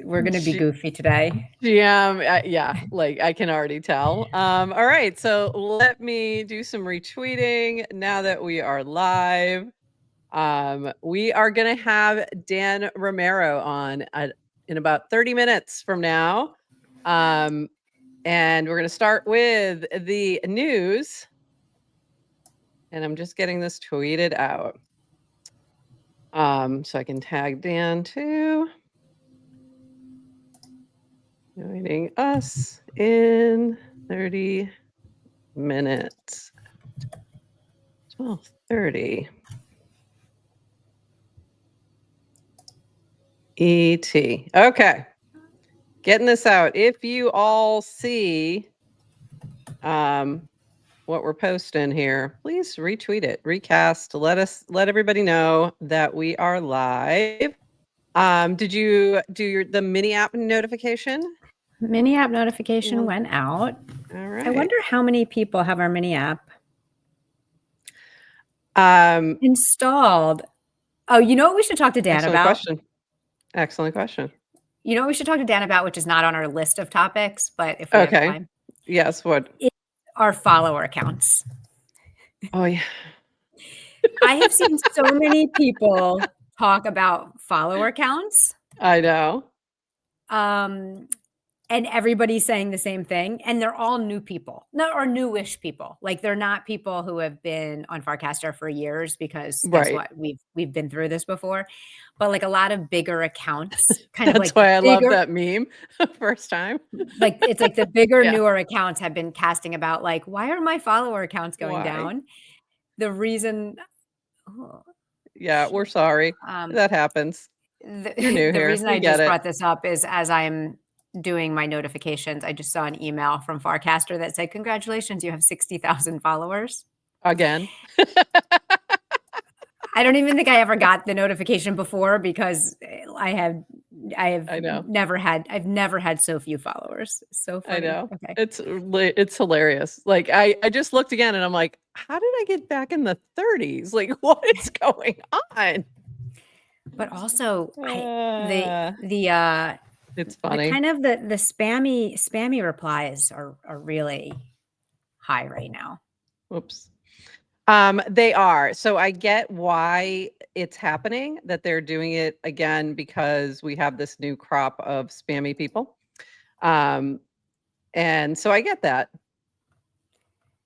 We're going to be goofy today. Yeah, like I can already tell. All right, so let me do some retweeting now that we are live. We are going to have Dan Romero on in about 30 minutes from now. And we're going to start with the news. And I'm just getting this tweeted out. So I can tag Dan too. Joining us in 30 minutes. 12:30. ET. Okay. Getting this out. If you all see what we're posting here, please retweet it, recast, let everybody know that we are live. Did you do the mini app notification? Mini app notification went out. All right. I wonder how many people have our mini app installed. Oh, you know what we should talk to Dan about? Excellent question. You know what we should talk to Dan about, which is not on our list of topics, but if we have time. Yes, what? Our follower accounts. Oh, yeah. I have seen so many people talk about follower counts. I know. And everybody's saying the same thing. And they're all new people, or newish people. Like they're not people who have been on Farcaster for years, because guess what? We've been through this before. But like a lot of bigger accounts, That's why I love that meme first time. Like it's like the bigger, newer accounts have been casting about like, why are my follower accounts going down? The reason. Yeah, we're sorry. That happens. You're new here. The reason I just brought this up is as I'm doing my notifications, I just saw an email from Farcaster that said, congratulations, you have 60,000 followers. Again. I don't even think I ever got the notification before, because I've never had so few followers. So funny. I know. Okay. It's hilarious. Like I just looked again and I'm like, how did I get back in the 30s? Like what is going on? But also it's funny. The spammy replies are really high right now. Whoops. They are. So I get why it's happening, that they're doing it again, because we have this new crop of spammy people. And so I get that.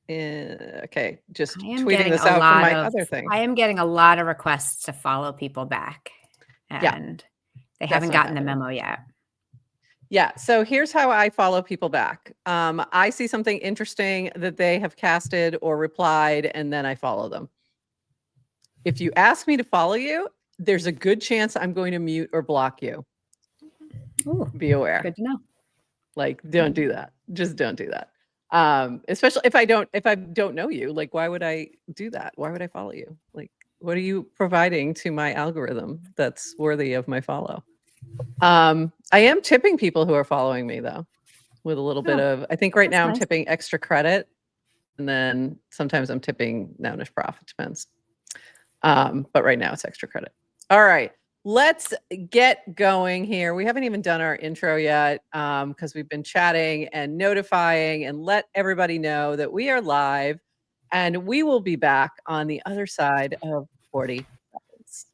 Okay, just tweeting this out for my other thing. I am getting a lot of requests to follow people back, and they haven't gotten the memo yet. Yeah, so here's how I follow people back. I see something interesting that they have casted or replied, and then I follow them. If you ask me to follow you, there's a good chance I'm going to mute or block you. Ooh, be aware. Good to know. Like, don't do that. Just don't do that. Especially if I don't know you. Like, why would I do that? Why would I follow you? Like, what are you providing to my algorithm that's worthy of my follow? I am tipping people who are following me, though, with a little bit of, I think right now I'm tipping extra credit, and then sometimes I'm tipping Nounish Prof. It depends. But right now it's extra credit. All right, let's get going here. We haven't even done our intro yet, because we've been chatting and notifying and let everybody know that we are live, and we will be back on the other side of 40 seconds.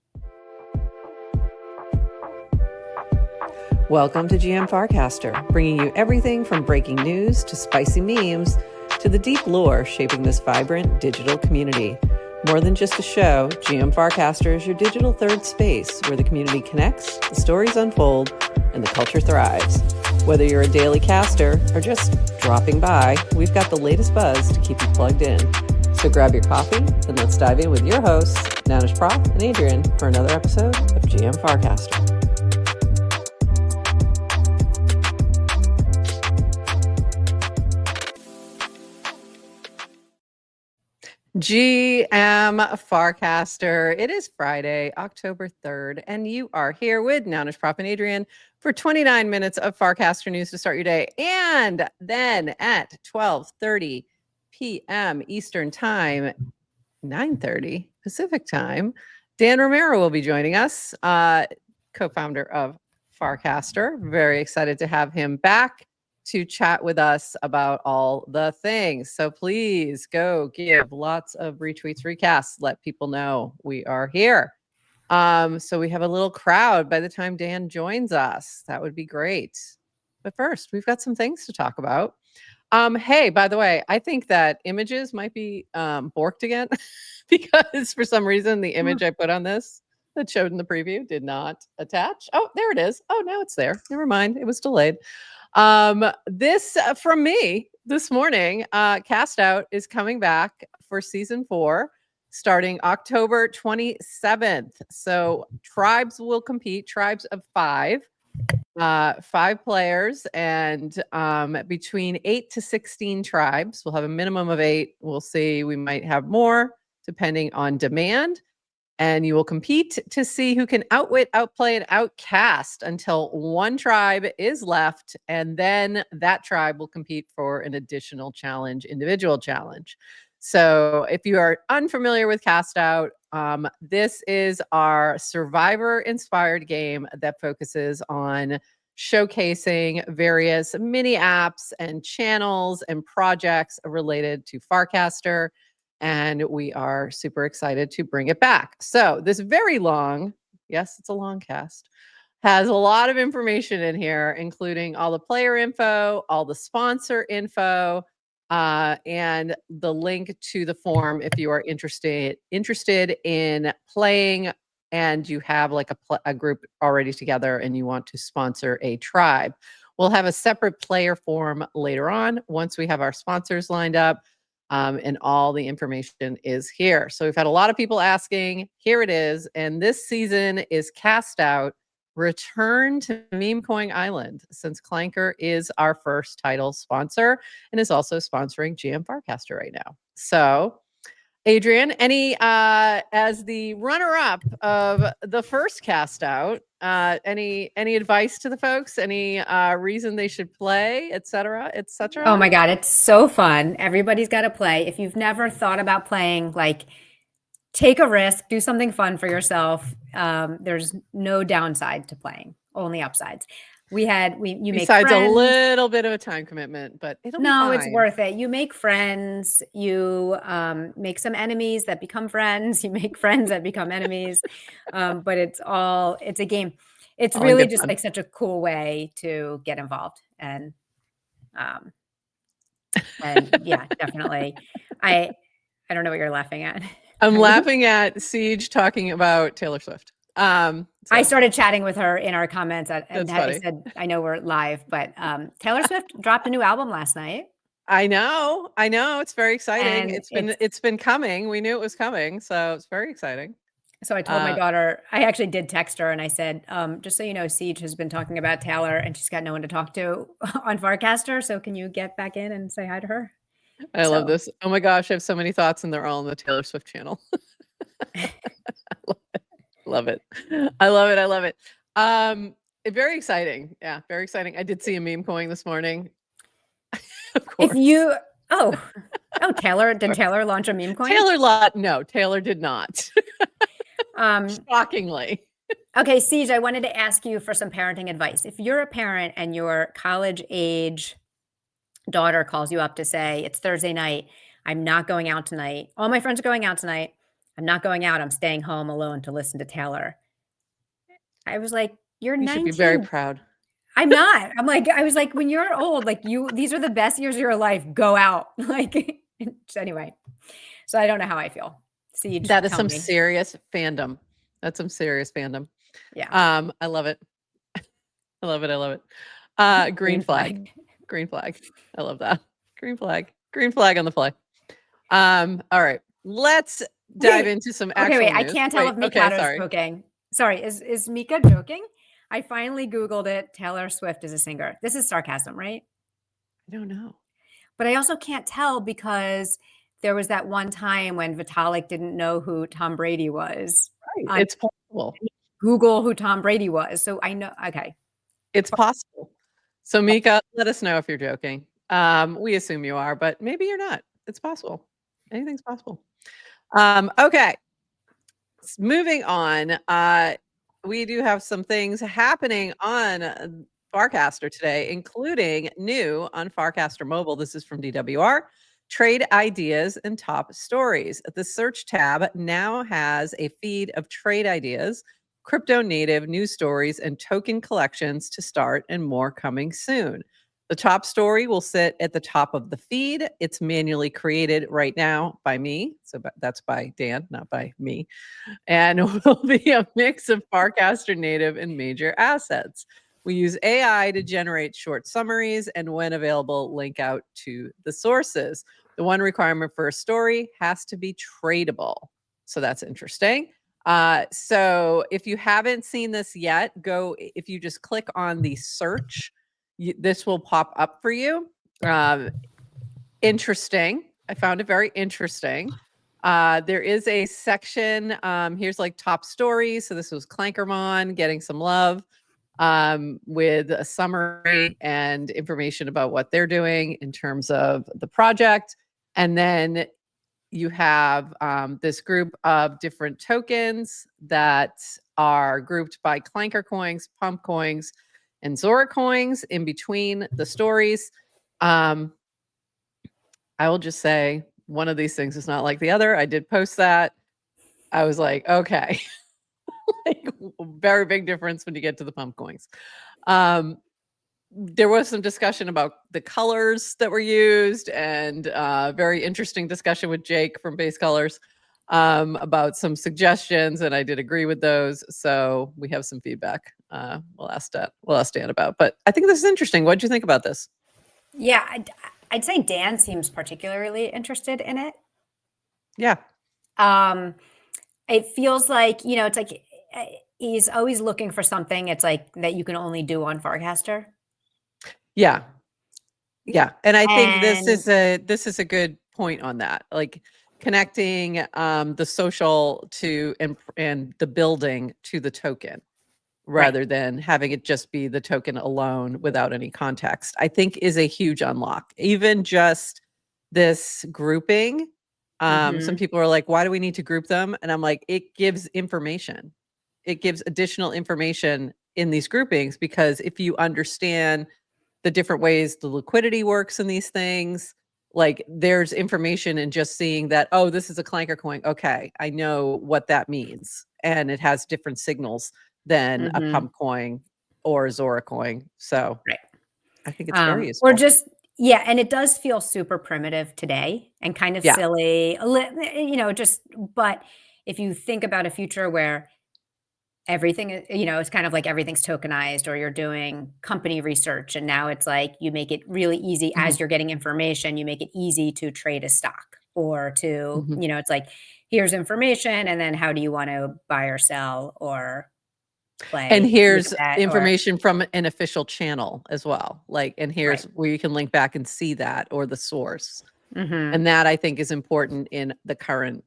Welcome to GM Farcaster, bringing you everything from breaking news to spicy memes to the deep lore shaping this vibrant digital community. More than just a show, GM Farcaster is your digital third space where the community connects, the stories unfold, and the culture thrives. Whether you're a daily caster or just dropping by, we've got the latest buzz to keep you plugged in. So grab your coffee and let's dive in with your hosts, Nounish Prof and Adrian, for another episode of GM Farcaster. GM Farcaster. It is Friday, October 3rd, and you are here with Nounish Prof and Adrian for 29 minutes of Farcaster news to start your day. And then at 12:30 p.m. Eastern Time, 9:30 Pacific Time, Dan Romero will be joining us, co-founder of Farcaster. Very excited to have him back to chat with us about all the things. So please go give lots of retweets, recasts, let people know we are here. So we have a little crowd by the time Dan joins us. That would be great. But first, we've got some things to talk about. Hey, by the way, I think that images might be borked again because for some reason the image I put on this that showed in the preview did not attach. Oh, there it is. Oh, now it's there. Never mind. It was delayed. This from me this morning, CastOut is coming back for season 4 starting October 27th. So tribes will compete, tribes of 5. 5 players and between 8 to 16 tribes. We'll have a minimum of 8. We'll see. We might have more depending on demand. And you will compete to see who can outwit, outplay, and outcast until one tribe is left. And then that tribe will compete for an additional challenge, individual challenge. So if you are unfamiliar with CastOut, this is our survivor-inspired game that focuses on showcasing various mini apps and channels and projects related to Farcaster. And we are super excited to bring it back. So this very long, yes, it's a long cast, has a lot of information in here, including all the player info, all the sponsor info, and the link to the form if you are interested in playing and you have like a group already together and you want to sponsor a tribe. We'll have a separate player form later on once we have our sponsors lined up. And all the information is here. So we've had a lot of people asking. Here it is. And this season is CastOut Return to Memecoin Island, since Clanker is our first title sponsor and is also sponsoring GM Farcaster right now. So Adrian, any as the runner-up of the first CastOut, any advice to the folks? Any reason they should play, et cetera, et cetera? Oh my God, it's so fun. Everybody's got to play. If you've never thought about playing, like, take a risk, do something fun for yourself. There's no downside to playing, only upsides. You Besides a little bit of a time commitment, but it'll be fine. It's worth it. You make friends, you make some enemies that become friends, you make friends that become enemies. But it's a game. It's all really just fun. Like such a cool way to get involved. And yeah, definitely. I don't know what you're laughing at. I'm laughing at Siege talking about Taylor Swift. I started chatting with her in our comments and I said, I know we're live, but Taylor Swift dropped a new album last night. I know. It's very exciting. It's been coming. We knew it was coming. So it's very exciting. So I told my daughter, I actually did text her and I said, just so you know, Siege has been talking about Taylor and she's got no one to talk to on Farcaster. So can you get back in and say hi to her? I love this. Oh my gosh, I have so many thoughts and they're all on the Taylor Swift channel. Love it. I love it. Very exciting. Yeah, very exciting. I did see a meme coin this morning. Of course. Taylor, did Taylor launch a meme coin? No, Taylor did not. Shockingly. Okay, Siege, I wanted to ask you for some parenting advice. If you're a parent and your college age daughter calls you up to say, it's Thursday night, I'm not going out tonight. All my friends are going out tonight. I'm not going out. I'm staying home alone to listen to Taylor. I was like, you're 19. You should be very proud. I'm not. I was like, when you're old, like these are the best years of your life. Go out. Like, anyway. So I don't know how I feel. Siege, that is some serious fandom. That's some serious fandom. Yeah. I love it. I love it. Green flag. Green flag. I love that. Green flag on the fly. All right. Let's dive into some actual news. I can't tell if Mikado's joking. Sorry, is Mika joking? I finally Googled it. Taylor Swift is a singer. This is sarcasm, right? I don't know. But I also can't tell because there was that one time when Vitalik didn't know who Tom Brady was. Right. It's possible. Google who Tom Brady was. So I know. Okay. It's possible. So Mika, let us know if you're joking. We assume you are, but maybe you're not. It's possible. Anything's possible. Okay. Moving on. we do have some things happening on Farcaster today, including new on Farcaster Mobile. This is from DWR. Trade ideas and top stories. The search tab now has a feed of trade ideas, crypto native news stories, and token collections to start, and more coming soon. The top story will sit at the top of the feed. It's manually created right now by me. So that's by Dan, not by me. And will be a mix of Farcaster native and major assets. We use AI to generate short summaries, and when available, link out to the sources. The one requirement for a story has to be tradable. So that's interesting. So if you haven't seen this yet, if you just click on the search, this will pop up for you. Interesting. I found it very interesting. There is a section, here's like top stories. So this was Clankermon getting some love with a summary and information about what they're doing in terms of the project. And then you have this group of different tokens that are grouped by Clanker coins, Pump coins, and Zora coins in between the stories. I will just say one of these things is not like the other. I did post that. I was like, okay. Like, very big difference when you get to the pump coins. There was some discussion about the colors that were used, and very interesting discussion with Jake from Base Colors about some suggestions, and I did agree with those. So we have some feedback. We'll ask Dan about. But I think this is interesting. What do you think about this? Yeah, I'd say Dan seems particularly interested in it. Yeah. It feels like, it's like he's always looking for something. It's like that you can only do on Farcaster. Yeah. Yeah. And I think this is a good point on that. Like connecting the social to and the building to the token rather than having it just be the token alone without any context, I think is a huge unlock. Even just this grouping. Some people are like, why do we need to group them? And I'm like, it gives information. It gives additional information in these groupings, because if you understand the different ways the liquidity works in these things, like there's information in just seeing that, oh, this is a Clanker coin. Okay, I know what that means. And it has different signals than a Pump coin or a Zora coin. So I think it's very useful. Or just, yeah, and it does feel super primitive today and kind of silly, but if you think about a future where everything, it's kind of like everything's tokenized, or you're doing company research, and now it's like you make it really easy as you're getting information, you make it easy to trade a stock, or to, it's like, here's information, and then how do you want to buy or sell or play? And here's information from an official channel as well. Like, and here's where you can link back and see that, or the source. And that I think is important in the current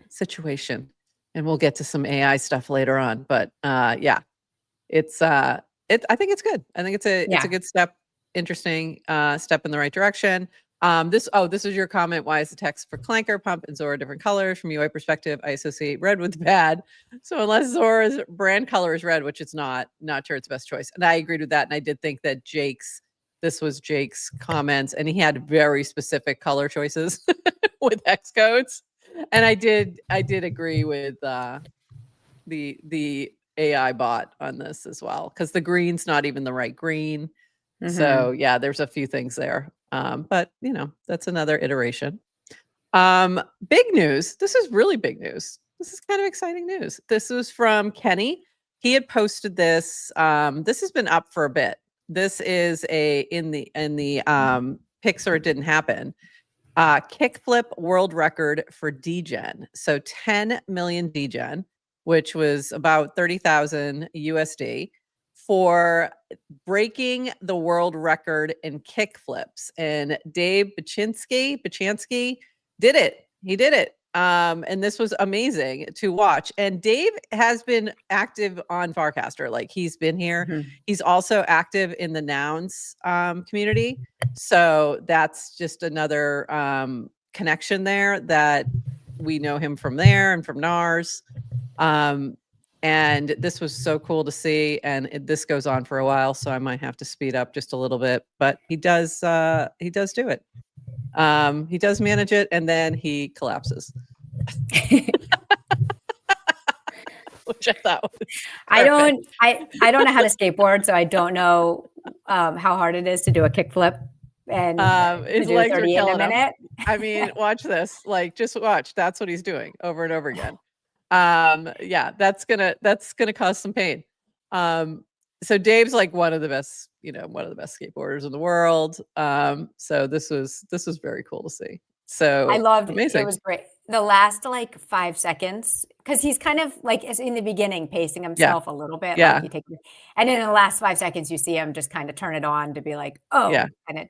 situation. And we'll get to some AI stuff later on. But yeah, I think it's good. I think it's a good step, interesting step in the right direction. This is your comment. Why is the text for Clanker, Pump, and Zora different colors? From UI perspective, I associate red with bad. So unless Zora's brand color is red, which it's not sure it's the best choice. And I agreed with that. And I did think that this was Jake's comments, and he had very specific color choices with hex codes. And I did agree with the AI bot on this as well, because the green's not even the right green. So yeah, there's a few things there. But that's another iteration. Big news. This is really big news. This is kind of exciting news. This was from Kenny. He had posted this. This has been up for a bit. This is in the Pixar It Didn't Happen. Kickflip world record for Degen. So 10 million Degen, which was about 30,000 USD, for breaking the world record in kickflips. And Dave Bachinski did it. He did it. And this was amazing to watch. And Dave has been active on Farcaster. Like, he's been here. He's also active in the Nouns community. So that's just another connection there, that we know him from there and from NARS. And this was so cool to see. And this goes on for a while, so I might have to speed up just a little bit. But he does do it. He does manage it, and then he collapses. Which I thought was I don't know how to skateboard, so I don't know how hard it is to do a kickflip and his do legs 30 are in a killing him. minute. I mean, watch this. Like, just watch. That's what he's doing over and over again. Yeah, that's gonna cause some pain. So Dave's like one of the best skateboarders in the world. So this was very cool to see. So I loved amazing. It was great. The last like 5 seconds, because he's kind of like in the beginning pacing himself a little bit. Yeah. Like and then in the last 5 seconds, you see him just kind of turn it on to be like, oh, yeah, and it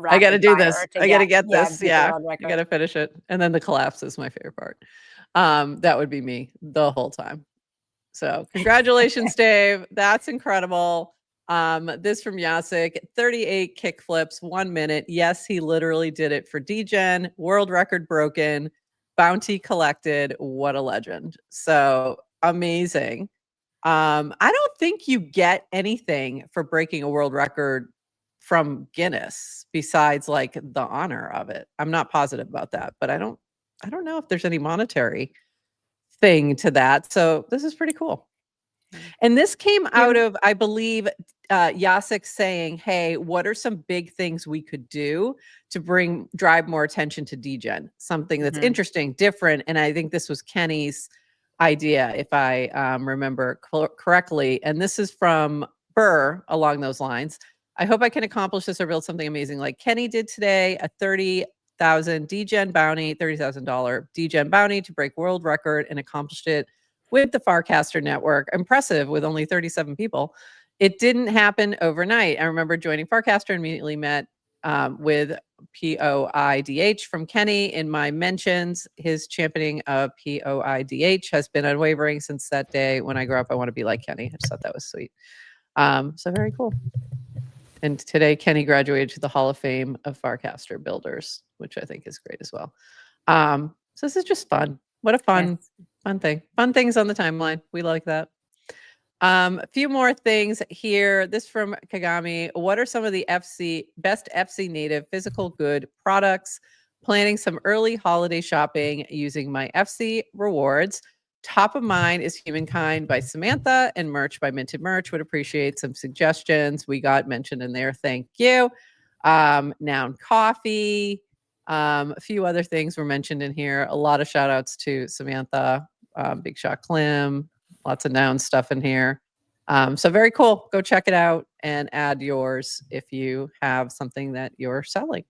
I got to do this. I got to get this. Yeah, I got to finish it. And then the collapse is my favorite part. That would be me the whole time. So congratulations, Dave. That's incredible. This from Yasik, 38 kickflips, 1 minute. Yes, he literally did it for Degen. World record broken. Bounty collected. What a legend. So amazing. I don't think you get anything for breaking a world record from Guinness besides like the honor of it. I'm not positive about that, but I don't know if there's any monetary thing to that. So this is pretty cool. And this came out of, I believe, Yasik saying, hey, what are some big things we could do to drive more attention to Degen? Something that's interesting, different. And I think this was Kenny's idea, if I remember correctly. And this is from Burr along those lines. I hope I can accomplish this or build something amazing like Kenny did today, a $30,000 Degen bounty, $30,000 Degen bounty to break world record, and accomplished it with the Farcaster network. Impressive with only 37 people. It didn't happen overnight. I remember joining Farcaster and immediately met with POIDH from Kenny in my mentions. His championing of POIDH has been unwavering since that day. When I grow up, I want to be like Kenny. I just thought that was sweet. So very cool. And today, Kenny graduated to the Hall of Fame of Farcaster builders, which I think is great as well. So this is just fun. What a fun thing. Fun things on the timeline. We like that. A few more things here. This from Kagami. What are some of the best FC native physical good products? Planning some early holiday shopping using my FC rewards. Top of mind is Humankind by Samantha and merch by Minted Merch. Would appreciate some suggestions. We got mentioned in there. Thank you. Noun Coffee. A few other things were mentioned in here. A lot of shout outs to Samantha, Big Shot Clim, lots of noun stuff in here. So very cool. Go check it out and add yours if you have something that you're selling.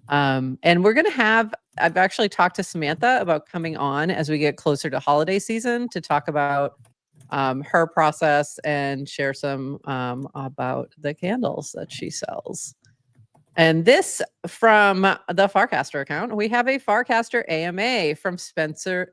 And we're going to I've actually talked to Samantha about coming on as we get closer to holiday season to talk about her process and share some about the candles that she sells. And this from the Farcaster account, we have a Farcaster AMA from Spencer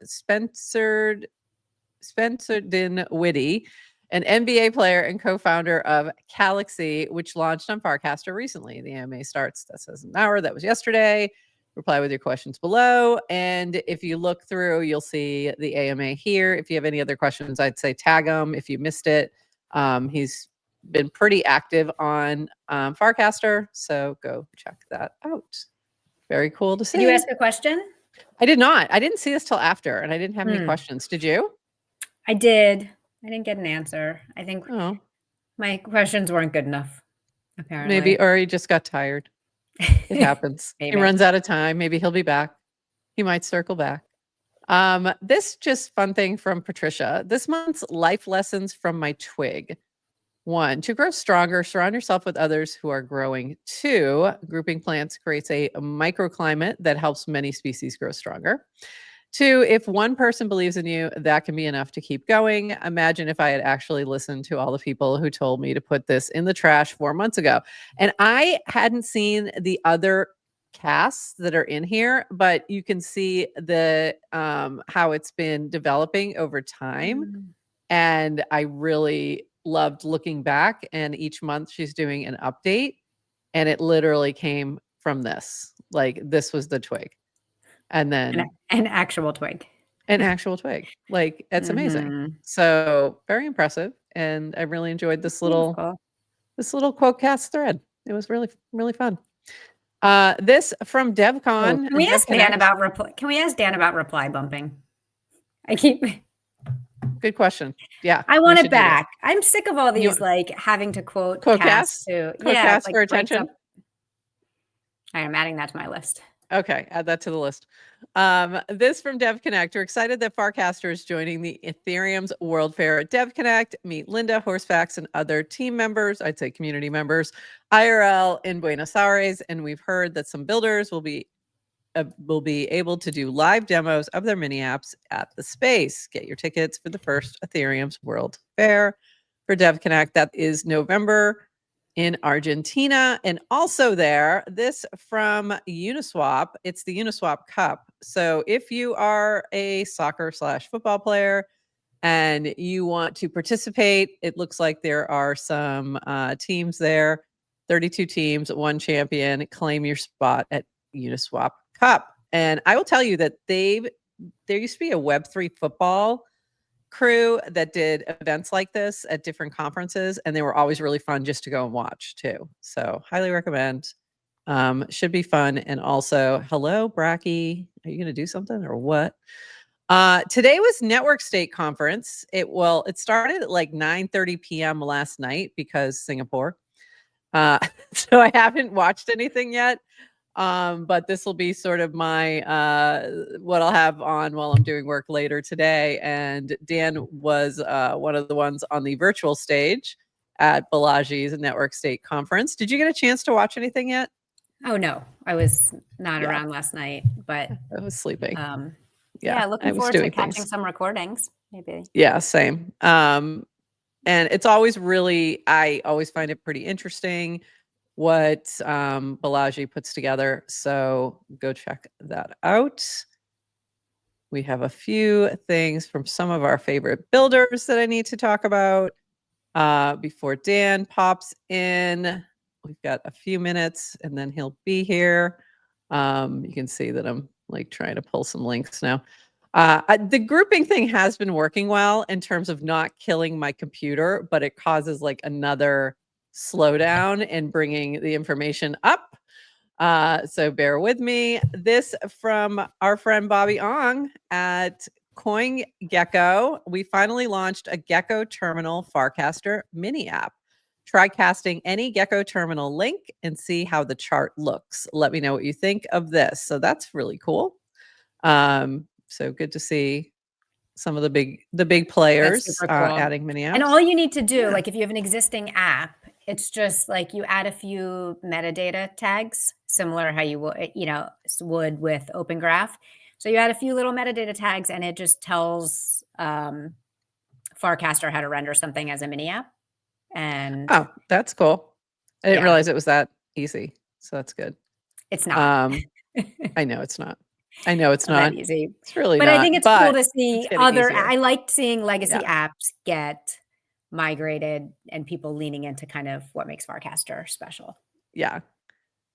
Dinwiddie, an NBA player and co-founder of Galaxy, which launched on Farcaster recently. The AMA starts, that says an hour, that was yesterday. Reply with your questions below. And if you look through, you'll see the AMA here. If you have any other questions, I'd say tag him if you missed it. He's been pretty active on Farcaster, so go check that out. Very cool to see. Did you ask a question? I did not. I didn't see this till after, and I didn't have any questions. Did you? I did. I didn't get an answer. I think my questions weren't good enough, apparently. Maybe, or he just got tired. It happens. He runs out of time. Maybe he'll be back. He might circle back. This just fun thing from Patricia. This month's life lessons from my Twig. 1, to grow stronger, surround yourself with others who are growing. 2, grouping plants creates a microclimate that helps many species grow stronger. 2, if one person believes in you, that can be enough to keep going. Imagine if I had actually listened to all the people who told me to put this in the trash 4 months ago. And I hadn't seen the other casts that are in here, but you can see the how it's been developing over time. And I really loved looking back, and each month she's doing an update, and it literally came from this. Like, this was the Twig. And then an actual Twig. an actual twig. Like, it's amazing. So very impressive. And I really enjoyed this little quote cast thread. It was really, really fun. This from DevCon. Can we ask Dan about reply bumping? I keep. Good question. Yeah. I want it back. I'm sick of all these like having to quote cast to cast for attention. I'm adding that to my list. Okay, add that to the list. This from DevConnect. We're excited that Farcaster is joining the Ethereum's World Fair at DevConnect. Meet Linda, Horsefax, and other team members, I'd say community members, IRL in Buenos Aires. And we've heard that some builders will be able to do live demos of their mini apps at the space. Get your tickets for the first Ethereum's World Fair for DevConnect. That is November in Argentina. And also there, this from Uniswap. It's the Uniswap Cup. So if you are a soccer/football player and you want to participate, it looks like there are some teams there, 32 teams, 1 champion. Claim your spot at Uniswap Cup. And I will tell you that there used to be a Web3 football crew that did events like this at different conferences, and they were always really fun just to go and watch too. So highly recommend. Should be fun. And also, hello, Bracky. Are you going to do something or what? Today was Network State Conference. It started at like 9:30 p.m. last night because Singapore. So I haven't watched anything yet. But this will be sort of my what I'll have on while I'm doing work later today. And Dan was one of the ones on the virtual stage at Balaji's Network State Conference. Did you get a chance to watch anything yet? Oh no, I was not around last night, but I was sleeping. Looking forward to catching some recordings, maybe. Yeah, same. And it's always I always find it pretty interesting what Balaji puts together. So go check that out. We have a few things from some of our favorite builders that I need to talk about before Dan pops in. We've got a few minutes and then he'll be here. You can see that I'm like trying to pull some links now. The grouping thing has been working well in terms of not killing my computer, but it causes like another slowdown in bringing the information up. So bear with me. This from our friend Bobby Ong at CoinGecko. We finally launched a Gecko Terminal Farcaster mini app. Try casting any Gecko Terminal link and see how the chart looks. Let me know what you think of this. So that's really cool. So good to see some of the big players cool. Adding mini apps. And all you need to do, like if you have an existing app, it's just like you add a few metadata tags, similar how you would with Open Graph. So you add a few little metadata tags and it just tells Farcaster how to render something as a mini app. And oh, that's cool. I didn't realize it was that easy. So that's good. It's not. I know it's not. I know it's not easy. It's really but not. I think it's cool to see I liked seeing legacy apps get migrated and people leaning into kind of what makes Farcaster special. Yeah,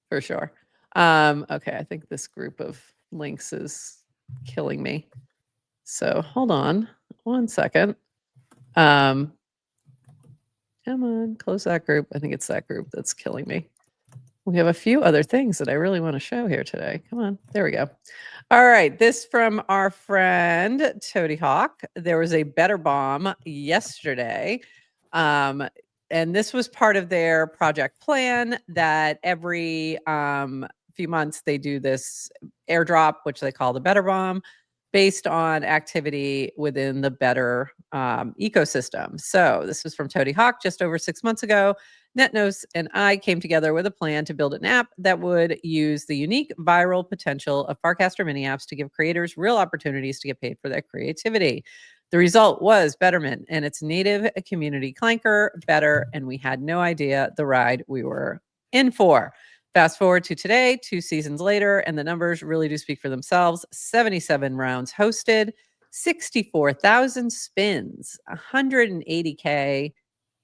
for sure. Okay, I think this group of links is killing me. So hold on 1 second. Come on, close that group. I think it's that group that's killing me. We have a few other things that I really want to show here today. Come on, there we go. All right, this from our friend Toady Hawk. There was a Better Bomb yesterday. And this was part of their project plan that every few months they do this airdrop, which they call the Better Bomb, based on activity within the Better ecosystem. So this was from Toady Hawk just over 6 months ago. NetNose and I came together with a plan to build an app that would use the unique viral potential of Farcaster mini apps to give creators real opportunities to get paid for their creativity. The result was Betterment and its native community clanker, Better, and we had no idea the ride we were in for. Fast forward to today, 2 seasons later, and the numbers really do speak for themselves. 77 rounds hosted, 64,000 spins, 180K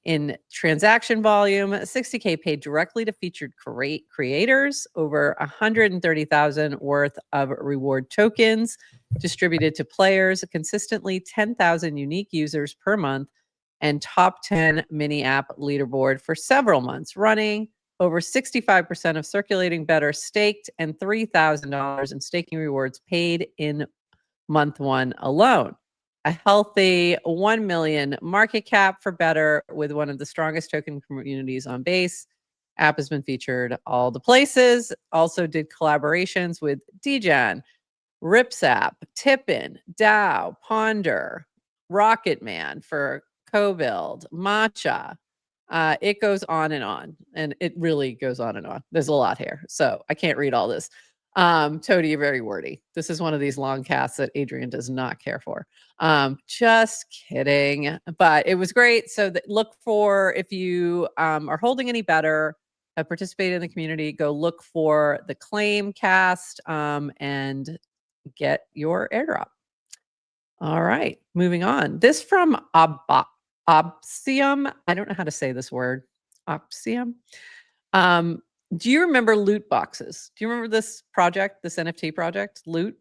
in transaction volume, $60K paid directly to featured creators, over 130,000 worth of reward tokens distributed to players, consistently 10,000 unique users per month, and top 10 mini app leaderboard for several months running. Over 65% of circulating better staked, and $3,000 in staking rewards paid in month one alone. A healthy 1 million market cap for Better, with one of the strongest token communities on Base. App has been featured all the places. Also did collaborations with Degen, Ripsap, Tippin, DAO, Ponder, Rocket Man for co-build, Matcha. It goes on, and it really goes on and on. There's a lot here, so I can't read all this. Toady, you're very wordy. This is one of these long casts that Adrian does not care for. Just kidding, but it was great. So look for, if you are holding any Better, have participated in the community, go look for the claim cast and get your airdrop. All right, moving on. This from Obsium. I don't know how to say this word. Obsium. Do you remember loot boxes? Do you remember this project, this NFT project, Loot?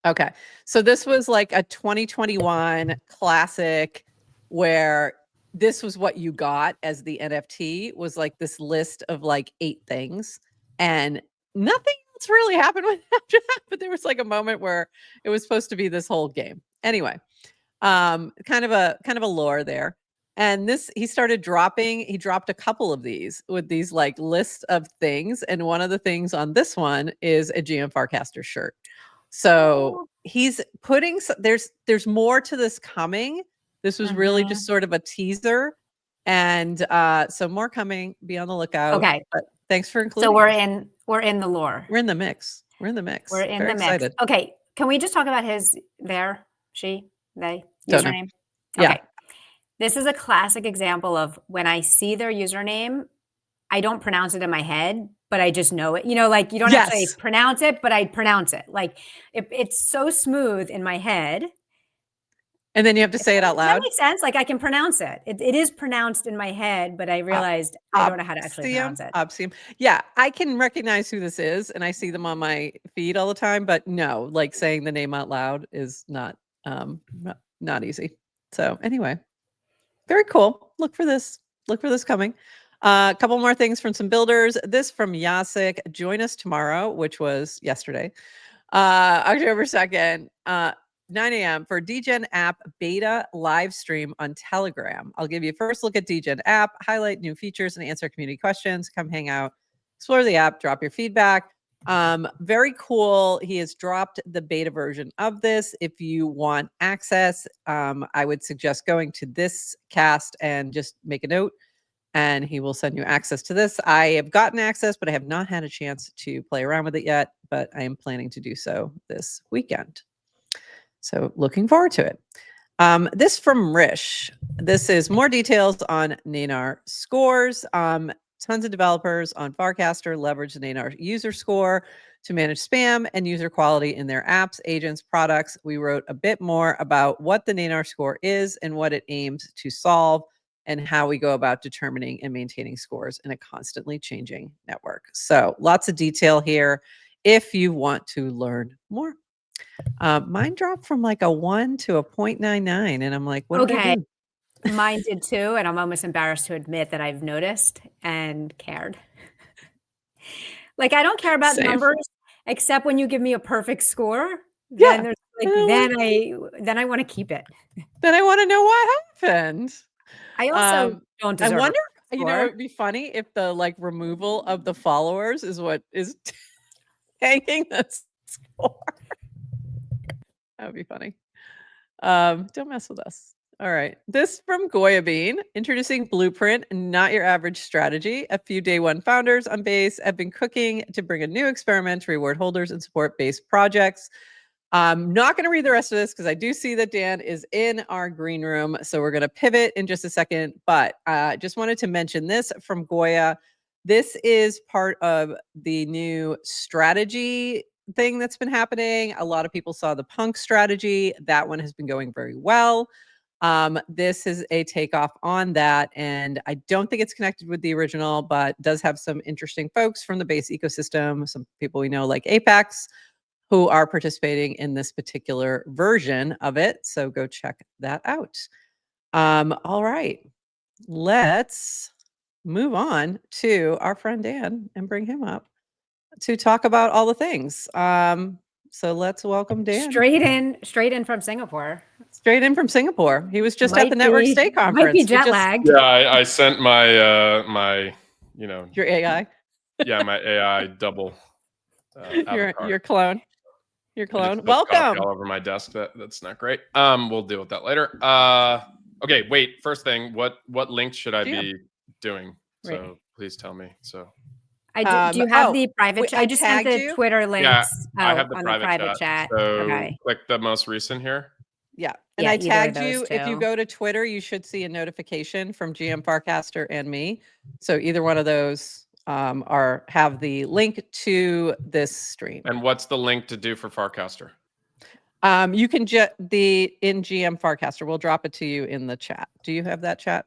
Okay, so this was like a 2021 classic where this was what you got as the NFT, was like this list of like 8 things, and nothing else really happened with after that, but there was like a moment where it was supposed to be this whole game. Anyway, kind of a lore there. And he dropped a couple of these with these like lists of things. And one of the things on this one is a GM Farcaster shirt. So he's putting, there's more to this coming. This was really just sort of a teaser. And so more coming, be on the lookout. Okay. But thanks for including. So we're in the lore. We're in the mix. We're in the mix. We're in Very the mix. excited. Okay. Can we just talk about his, they username? Yeah. Okay. This is a classic example of when I see their username, I don't pronounce it in my head, but I just know it. You know, like you don't actually pronounce it, but I pronounce it. Like it's so smooth in my head. And then you have to say it out loud. That makes sense. Like I can pronounce it. It is pronounced in my head, but I realized I don't know how to actually pronounce it. Obsium. Yeah, I can recognize who this is, and I see them on my feed all the time. But no, like saying the name out loud is not easy. So anyway, very cool. Look for this. Look for this coming. A couple more things from some builders. This from Yasik. Join us tomorrow, which was yesterday, October 2nd. 9 a.m. for Degen app beta live stream on Telegram. I'll give you a first look at Degen app, highlight new features, and answer community questions. Come hang out, explore the app, drop your feedback. Very cool. He has dropped the beta version of this. If you want access, I would suggest going to this cast and just make a note, and he will send you access to this. I have gotten access, but I have not had a chance to play around with it yet, but I am planning to do so this weekend. So looking forward to it. This from Rish. This is more details on Nanar scores. Tons of developers on Farcaster leverage the Nanar user score to manage spam and user quality in their apps, agents, products. We wrote a bit more about what the Nanar score is and what it aims to solve, and how we go about determining and maintaining scores in a constantly changing network. So lots of detail here if you want to learn more. Mine dropped from like a 1 to a 0.99, and I'm like, what did I do? Mine did too, and I'm almost embarrassed to admit that I've noticed and cared. Like I don't care about numbers, except when you give me a perfect score. Then there's like then I want to keep it. Then I want to know what happened. I also don't deserve. I wonder, you know, it'd be funny if the like removal of the followers is what is hanging the score. That would be funny. Don't mess with us. All right. This from Goya Bean. Introducing Blueprint, not your average strategy. A few day one founders on Base have been cooking to bring a new experiment to reward holders and support Base projects. I'm not going to read the rest of this because I do see that Dan is in our green room. So we're going to pivot in just a second. But just wanted to mention this from Goya. This is part of the new strategy thing that's been happening. A lot of people saw the punk strategy. That one has been going very well. This is a takeoff on that, and I don't think it's connected with the original, but does have some interesting folks from the base ecosystem, some people we know like Apex, who are participating in this particular version of it. So go check that out. All right, let's move on to our friend Dan and bring him up to talk about all the things. So let's welcome Dan. Straight in from Singapore. Straight in from Singapore. He was just at the Network Stay conference. Might be jet lagged. Yeah, I sent my my your AI. Yeah, my AI double. Your clone. Your clone. Welcome. All over my desk. That's not great. We'll deal with that later. Okay, wait. First thing, what link should I be doing? So please tell me. So do you have the private chat? I just sent the Twitter links. Yeah, I have the on private chat. So click the most recent here. Yeah. And I tagged you. If you go to Twitter, you should see a notification from GM Farcaster and me. So either one of those have the link to this stream. And what's the link to do for Farcaster? You can in GM Farcaster. We'll drop it to you in the chat. Do you have that chat,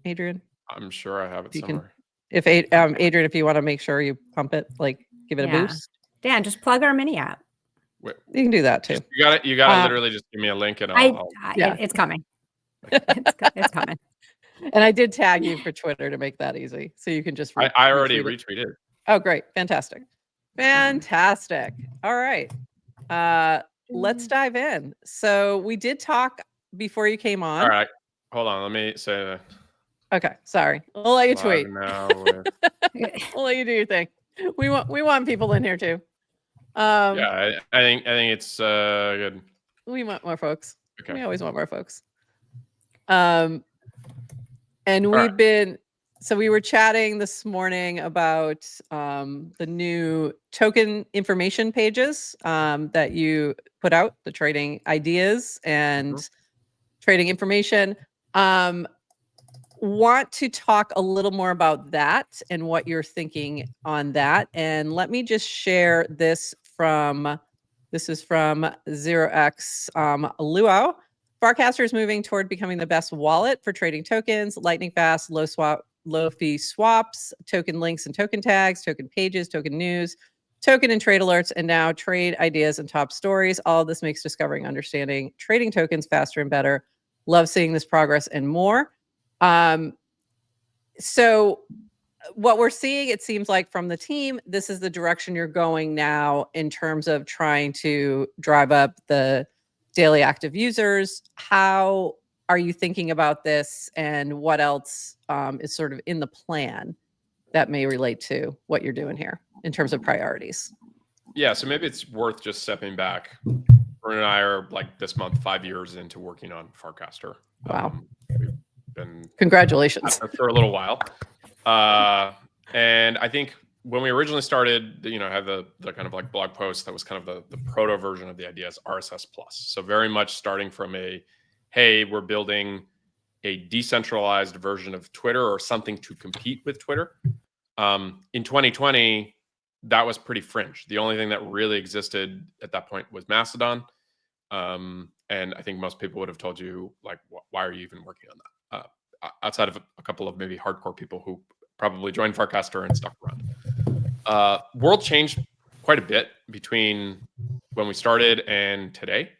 Adrian? I'm sure I have it somewhere. If Adrian, if you want to make sure you pump it, like give it a boost. Dan, just plug our mini app. You can do that too. You got to literally just give me a link and it's coming. It's coming. And I did tag you for Twitter to make that easy, so you can just. I already retweeted. Oh, great! Fantastic. All right, let's dive in. So we did talk before you came on. All right, hold on. Let me say that. Okay, sorry. We'll let you tweet. We'll let you do your thing. We want people in here too. Yeah, I think it's good. We want more folks. Okay. We always want more folks. And we were chatting this morning about the new token information pages that you put out, the trading ideas and trading information. Want to talk a little more about that and what you're thinking on that. And let me just share this is from 0x Luau. Farcaster is moving toward becoming the best wallet for trading tokens, lightning fast, low fee swaps, token links and token tags, token pages, token news, token and trade alerts, and now trade ideas and top stories. All of this makes discovering, understanding trading tokens faster and better. Love seeing this progress and more. So what we're seeing, it seems like from the team, this is the direction you're going now in terms of trying to drive up the daily active users. How are you thinking about this, and what else is sort of in the plan that may relate to what you're doing here in terms of priorities? Yeah, so maybe it's worth just stepping back. Vern and I are like this month 5 years into working on Farcaster. Wow. We've been congratulations for a little while. And I think when we originally started, had the kind of like blog post that was kind of the proto version of the idea as RSS Plus. So very much starting from hey, we're building a decentralized version of Twitter or something to compete with Twitter. In 2020, that was pretty fringe. The only thing that really existed at that point was Mastodon. And I think most people would have told you, like, why are you even working on that? Outside of a couple of maybe hardcore people who probably joined Farcaster and stuck around. World changed quite a bit between when we started and today.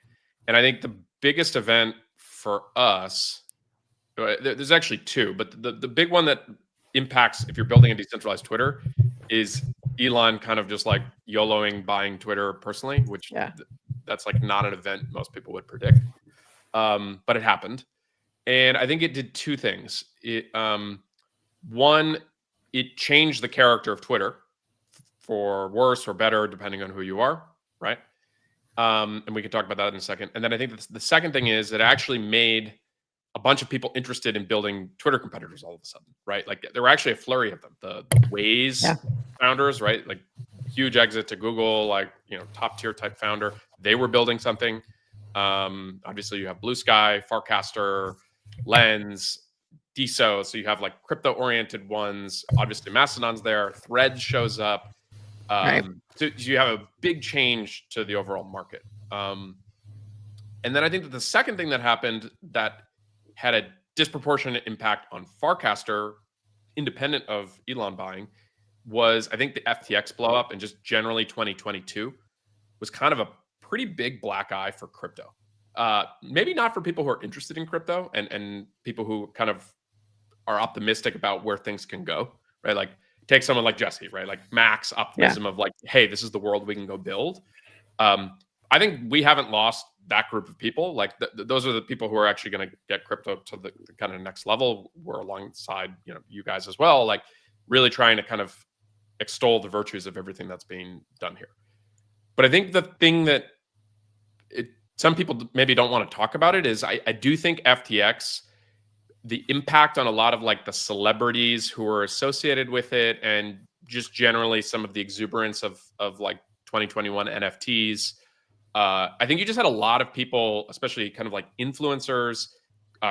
And I think the biggest event for us, there's actually two, but the big one that impacts if you're building a decentralized Twitter is Elon kind of just like YOLOing buying Twitter personally, which that's like not an event most people would predict. But it happened. And I think it did two things. One, it changed the character of Twitter for worse or better, depending on who you are, right? And we can talk about that in a second. And then I think the second thing is it actually made a bunch of people interested in building Twitter competitors all of a sudden, right? Like there were actually a flurry of them. The Waze founders, right? Like huge exit to Google, like, top tier type founder. They were building something. Obviously you have Blue Sky, Farcaster, Lens, DeSo. So you have like crypto oriented ones. Obviously Mastodon's there. Threads shows up. So you have a big change to the overall market. And then I think that the second thing that happened that had a disproportionate impact on Farcaster, independent of Elon buying, was I think the FTX blow up, and just generally 2022 was kind of a pretty big black eye for crypto. Maybe not for people who are interested in crypto and people who kind of are optimistic about where things can go, right? Like take someone like Jesse, right? Like max optimism of like, hey, this is the world we can go build. I think we haven't lost that group of people. Like those are the people who are actually going to get crypto to the kind of next level. We're alongside, you guys as well, like really trying to kind of extol the virtues of everything that's being done here. But I think the thing that some people maybe don't want to talk about it is I do think FTX, the impact on a lot of like the celebrities who are associated with it, and just generally some of the exuberance of like 2021 NFTs. I think you just had a lot of people, especially kind of like influencers,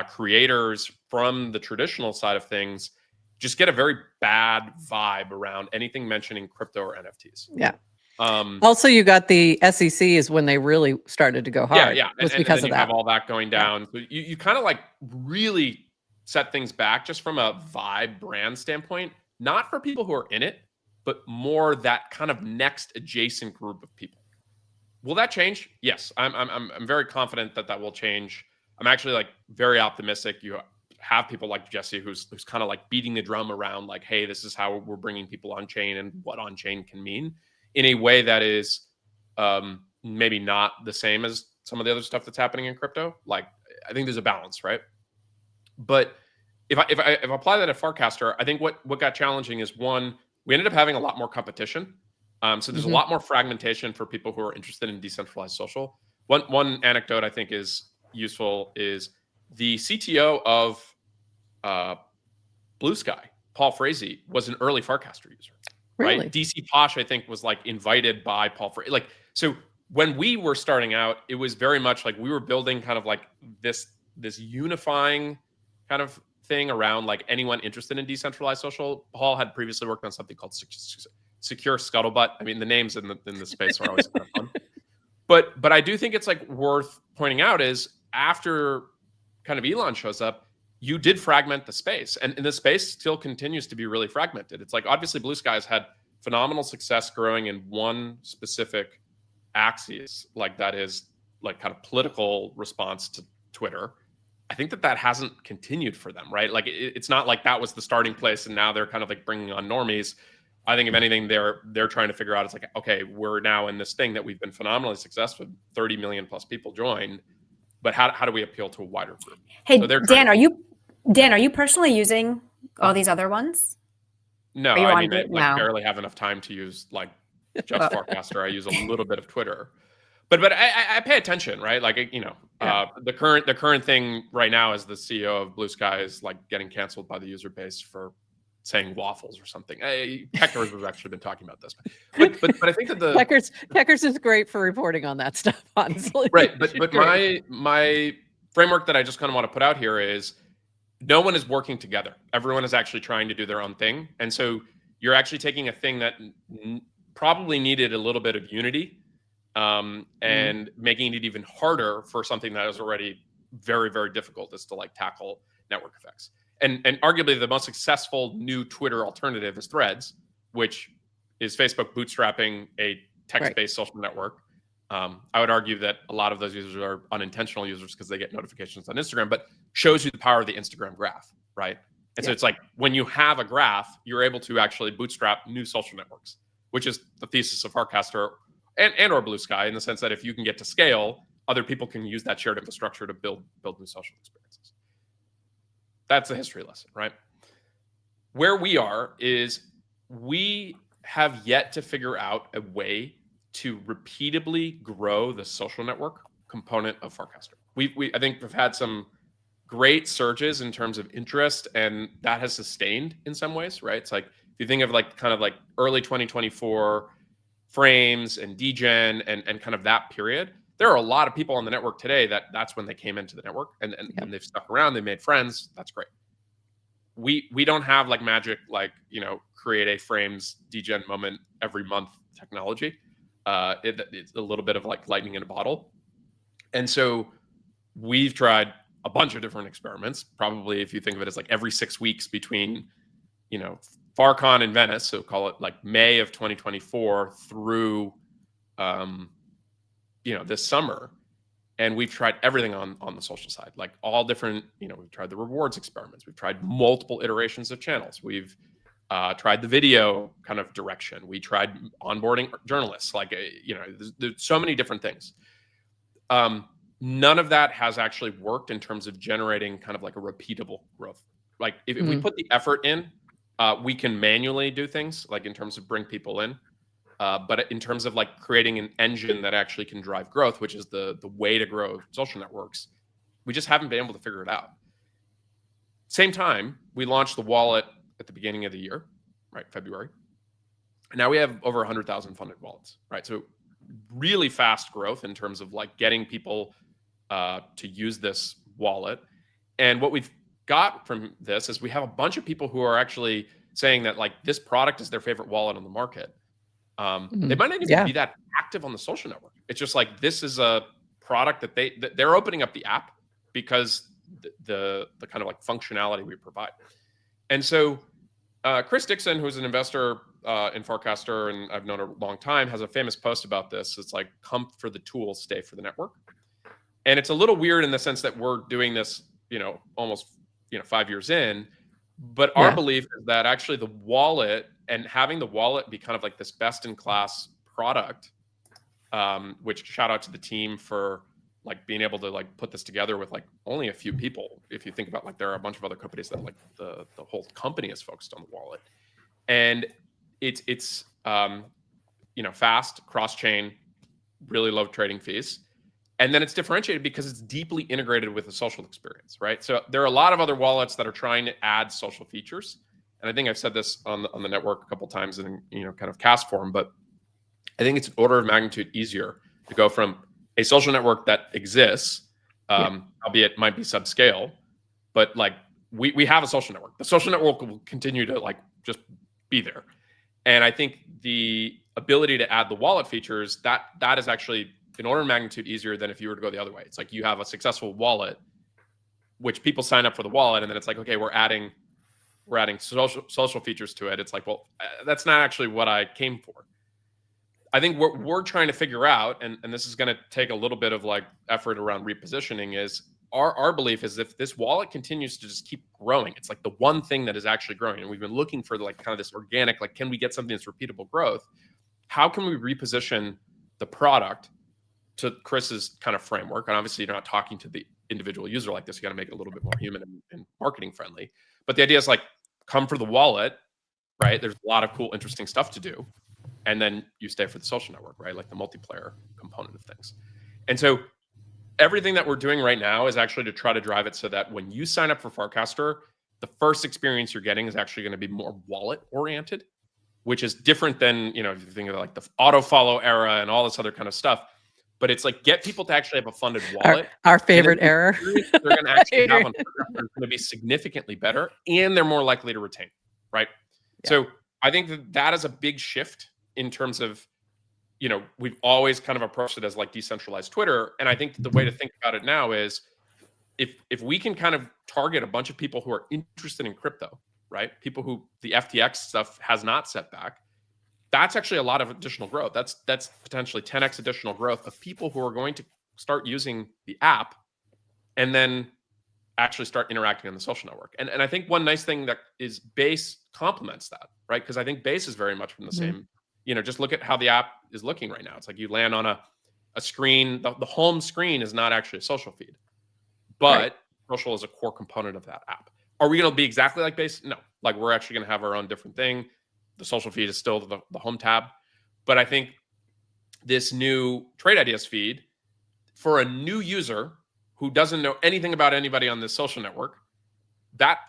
creators from the traditional side of things, just get a very bad vibe around anything mentioning crypto or NFTs. Yeah. Also, you got the SEC is when they really started to go hard. Yeah. Was and because then of you have that. all that going down. So you kind of like really set things back just from a vibe brand standpoint, not for people who are in it, but more that kind of next adjacent group of people. Will that change? Yes, I'm very confident that will change. I'm actually like very optimistic. You have people like Jesse who's kind of like beating the drum around like, hey, this is how we're bringing people on chain and what on chain can mean in a way that is maybe not the same as some of the other stuff that's happening in crypto. Like I think there's a balance, right? But if I apply that at Farcaster, I think what got challenging is, one, we ended up having a lot more competition. So there's a lot more fragmentation for people who are interested in decentralized social. One anecdote I think is useful is the CTO of Blue Sky, Paul Frazee, was an early Farcaster user. Really? Right? DC Posh, I think, was like invited by Paul Frazee. Like, so when we were starting out, it was very much like we were building kind of like this unifying kind of thing around like anyone interested in decentralized social. Paul had previously worked on something called Secure Scuttlebutt. I mean, the names in the space are always kind of fun. But I do think it's like worth pointing out is after kind of Elon shows up, you did fragment the space, and the space still continues to be really fragmented. It's like obviously Blue Sky's had phenomenal success growing in one specific axis, like that is like kind of political response to Twitter. I think that hasn't continued for them, right? Like it's not like that was the starting place, and now they're kind of like bringing on normies. I think if anything, they're trying to figure out, it's like, okay, we're now in this thing that we've been phenomenally successful, 30 million plus people join, but how do we appeal to a wider group? Hey, so Dan, are you personally using all these other ones? No, I mean, I barely have enough time to use like just Farcaster. I use a little bit of Twitter, but I pay attention, right? Like, the current thing right now is the CEO of Blue Sky is like getting canceled by the user base for saying waffles or something. Peckers has actually been talking about this, but I think that Peckers is great for reporting on that stuff, honestly. Right, but my framework that I just kind of want to put out here is no one is working together. Everyone is actually trying to do their own thing, and so you're actually taking a thing that probably needed a little bit of unity, and making it even harder for something that is already very, very difficult, is to like tackle network effects. And arguably the most successful new Twitter alternative is Threads, which is Facebook bootstrapping a text-based social network. I would argue that a lot of those users are unintentional users because they get notifications on Instagram, but shows you the power of the Instagram graph, right? And so it's like when you have a graph, you're able to actually bootstrap new social networks, which is the thesis of Farcaster and or Blue Sky, in the sense that if you can get to scale, other people can use that shared infrastructure to build new social experiences. That's a history lesson, right? Where we are is we have yet to figure out a way to repeatably grow the social network component of Farcaster. I think we've had some great surges in terms of interest, and that has sustained in some ways, right? It's like if you think of like kind of like early 2024 frames and Degen and kind of that period, there are a lot of people on the network today that's when they came into the network and they've stuck around, they made friends. That's great. We don't have like magic, like, create a frames Degen moment every month technology. It's a little bit of like lightning in a bottle. And so we've tried a bunch of different experiments. Probably, if you think of it as like every 6 weeks between, you know, FarCon in Venice, so call it like May of 2024 through, you know, this summer. And we've tried everything on the social side, like all different, you know, we've tried the rewards experiments. We've tried multiple iterations of channels. We've tried the video kind of direction. We tried onboarding journalists, like, you know, there's so many different things. None of that has actually worked in terms of generating kind of like a repeatable growth. Like if we put the effort in, we can manually do things like in terms of bring people in. But in terms of like creating an engine that actually can drive growth, which is the way to grow social networks, we just haven't been able to figure it out. Same time, we launched the wallet at the beginning of the year, right? February. And now we have over 100,000 funded wallets, right? So really fast growth in terms of like getting people to use this wallet. And what we've got from this is we have a bunch of people who are actually saying that like this product is their favorite wallet on the market. They might not even be that active on the social network. It's just like this is a product that they're opening up the app because the kind of like functionality we provide. And so Chris Dixon, who's an investor in Farcaster, and I've known a long time, has a famous post about this. It's like, come for the tools, stay for the network. And it's a little weird in the sense that we're doing this, you know, almost, you know, 5 years in. But our belief is that actually the wallet and having the wallet be kind of like this best in class product, which shout out to the team for like being able to like put this together with like only a few people. If you think about like there are a bunch of other companies that like the whole company is focused on the wallet, and it's you know, fast, cross chain, really low trading fees. And then it's differentiated because it's deeply integrated with the social experience, right? So there are a lot of other wallets that are trying to add social features. And I think I've said this on the network a couple of times in, you know, kind of cast form, but I think it's an order of magnitude easier to go from a social network that exists, albeit might be subscale, but like we have a social network. The social network will continue to like just be there. And I think the ability to add the wallet features, that is actually an order of magnitude easier than if you were to go the other way. It's like you have a successful wallet, which people sign up for the wallet, and then it's like, okay, we're adding social features to it. It's like, well, that's not actually what I came for. I think what we're trying to figure out, and this is going to take a little bit of like effort around repositioning, is our belief is if this wallet continues to just keep growing, it's like the one thing that is actually growing. And we've been looking for like kind of this organic, like, can we get something that's repeatable growth? How can we reposition the product to Chris's kind of framework? And obviously you're not talking to the individual user like this. You got to make it a little bit more human and marketing friendly. But the idea is like, come for the wallet, right? There's a lot of cool, interesting stuff to do. And then you stay for the social network, right? Like the multiplayer component of things. And so everything that we're doing right now is actually to try to drive it so that when you sign up for Farcaster, the first experience you're getting is actually going to be more wallet oriented, which is different than, you know, if you think of like the auto follow era and all this other kind of stuff. But it's like, get people to actually have a funded wallet. Our favorite error. They're going to actually have on Farcaster is going to be significantly better, and they're more likely to retain, right? Yeah. So I think that is a big shift in terms of, you know, we've always kind of approached it as like decentralized Twitter. And I think the way to think about it now is if we can kind of target a bunch of people who are interested in crypto, right? People who the FTX stuff has not set back. That's actually a lot of additional growth. That's potentially 10x additional growth of people who are going to start using the app and then actually start interacting on the social network. And I think one nice thing that is Base complements that, right? Because I think Base is very much from the same, you know, just look at how the app is looking right now. It's like you land on a screen, the home screen is not actually a social feed, but social is a core component of that app. Are we going to be exactly like Base? No, like we're actually going to have our own different thing. The social feed is still the home tab. But I think this new trade ideas feed for a new user who doesn't know anything about anybody on this social network, that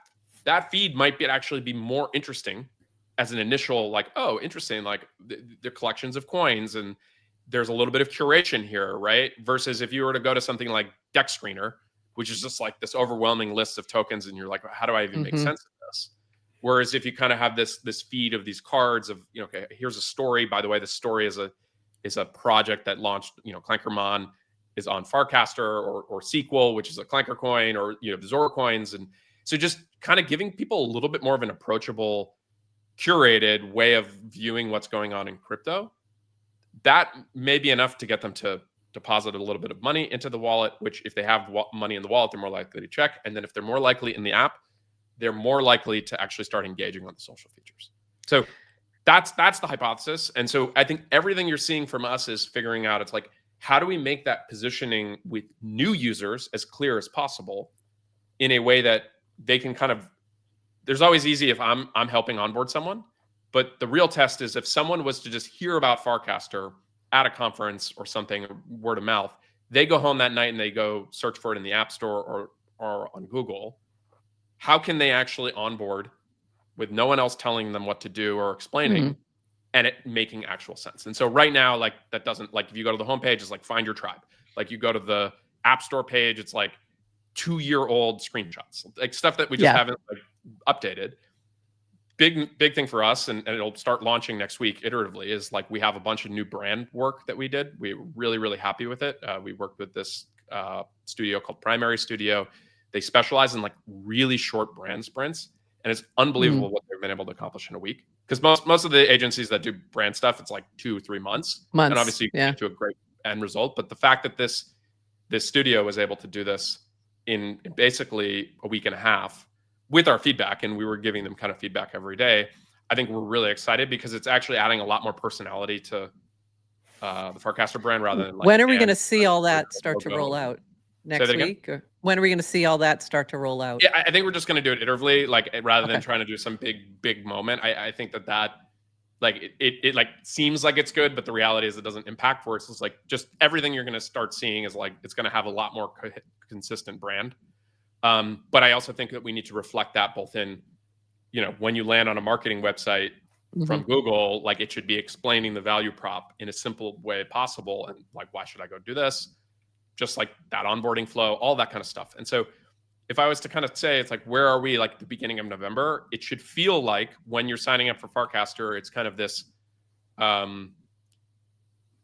feed might actually be more interesting as an initial, like, oh, interesting, like the collections of coins and there's a little bit of curation here, right? Versus if you were to go to something like Deck Screener, which is just like this overwhelming list of tokens and you're like, how do I even make sense of this? Whereas if you kind of have this feed of these cards of, you know, okay, here's a story. By the way, the story is a project that launched, you know, Clankermon is on Farcaster or Sequel, which is a Clanker coin, or the Zora coins. And so just kind of giving people a little bit more of an approachable, curated way of viewing what's going on in crypto. That may be enough to get them to deposit a little bit of money into the wallet, which if they have money in the wallet, they're more likely to check. And then if they're more likely in the app, they're more likely to actually start engaging on the social features. So that's the hypothesis. And so I think everything you're seeing from us is figuring out, it's like, how do we make that positioning with new users as clear as possible in a way that they can kind of, there's always easy if I'm helping onboard someone, but the real test is if someone was to just hear about Farcaster at a conference or something, or word of mouth, they go home that night and they go search for it in the App Store or on Google. How can they actually onboard with no one else telling them what to do or explaining, and it making actual sense? And so right now, like, that doesn't, like, if you go to the homepage, it's like find your tribe. Like, you go to the App Store page, it's like 2-year-old screenshots, like stuff that we just haven't like updated. Big thing for us, and it'll start launching next week iteratively, is like we have a bunch of new brand work that we did. We're really happy with it. We worked with this studio called Primary Studio. They specialize in like really short brand sprints, and it's unbelievable what they've been able to accomplish in a week. Because most of the agencies that do brand stuff, it's like 2 or 3 months. And obviously you get to a great end result. But the fact that this studio was able to do this in basically a week and a half with our feedback, and we were giving them kind of feedback every day, I think we're really excited because it's actually adding a lot more personality to the Farcaster brand rather than like. When are we going to see all that start to roll out? Next week? Or when are we going to see all that start to roll out? Yeah, I think we're just going to do it iteratively, like, rather than trying to do some big moment. I think that like it like seems like it's good, but the reality is it doesn't impact for us. It's like just everything you're going to start seeing is like it's going to have a lot more consistent brand. But I also think that we need to reflect that both in, when you land on a marketing website from Google, like it should be explaining the value prop in a simple way possible. And like, why should I go do this? Just like that onboarding flow, all that kind of stuff. And so if I was to kind of say, it's like, where are we, like the beginning of November? It should feel like when you're signing up for Farcaster, it's kind of this,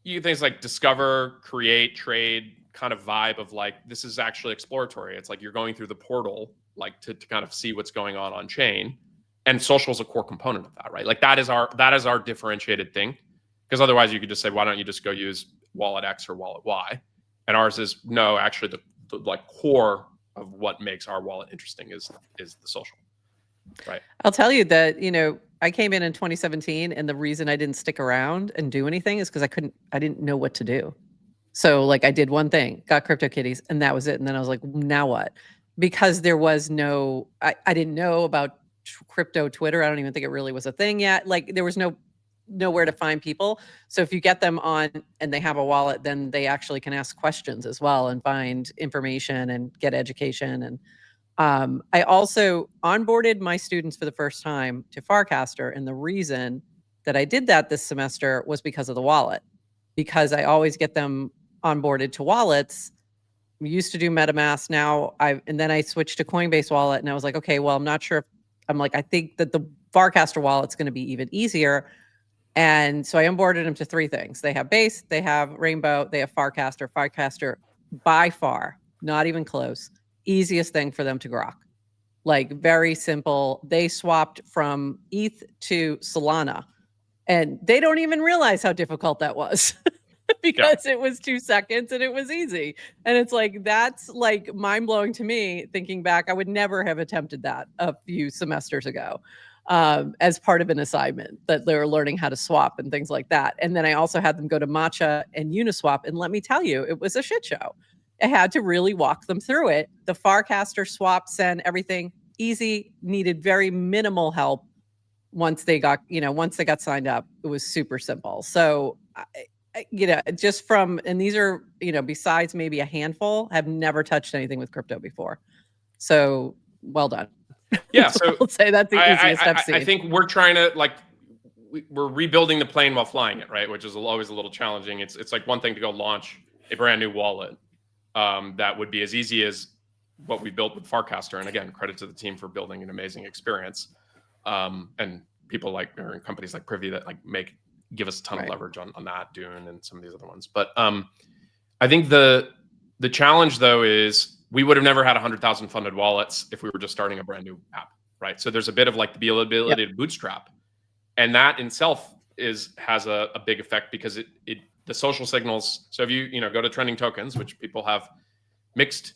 things like discover, create, trade kind of vibe of like, this is actually exploratory. It's like you're going through the portal, like to kind of see what's going on chain. And social is a core component of that, right? Like that is our differentiated thing. Because otherwise you could just say, why don't you just go use wallet X or wallet Y? And ours is, no, actually the like core of what makes our wallet interesting is the social, right? I'll tell you that, I came in 2017, and the reason I didn't stick around and do anything is because I didn't know what to do. So like I did one thing, got CryptoKitties, and that was it. And then I was like, now what? Because there was no, I didn't know about crypto Twitter. I don't even think it really was a thing yet. Like there was nowhere to find people. So if you get them on and they have a wallet, then they actually can ask questions as well and find information and get education. And I also onboarded my students for the first time to Farcaster. And the reason that I did that this semester was because of the wallet, because I always get them onboarded to wallets. We used to do MetaMask. And then I switched to Coinbase wallet, and I was like, okay, well, I'm not sure. I think that the Farcaster wallet's going to be even easier. And so I onboarded them to 3 things. They have Base, they have Rainbow, they have Farcaster. Farcaster, by far, not even close, easiest thing for them to grok. Like very simple. They swapped from ETH to Solana, and they don't even realize how difficult that was because it was 2 seconds and it was easy. And it's like, that's like mind blowing to me. Thinking back, I would never have attempted that a few semesters ago. As part of an assignment that they were learning how to swap and things like that. And then I also had them go to Matcha and Uniswap. And let me tell you, it was a shit show. I had to really walk them through it. The Farcaster swap, send, everything easy, needed very minimal help. Once they got signed up, it was super simple. So, just and these are, besides maybe a handful, have never touched anything with crypto before. So well done. Yeah, so I'll say that's the easiest I've seen. I think we're trying to we're rebuilding the plane while flying it, right? Which is always a little challenging. It's like one thing to go launch a brand new wallet that would be as easy as what we built with Farcaster. And again, credit to the team for building an amazing experience. And people or companies like Privy that give us a ton of leverage on that, Dune and some of these other ones. But I think the The challenge though is we would have never had 100,000 funded wallets if we were just starting a brand new app, right? So there's a bit of like the ability to bootstrap, and that in itself has a big effect because the social signals. So if you go to trending tokens, which people have mixed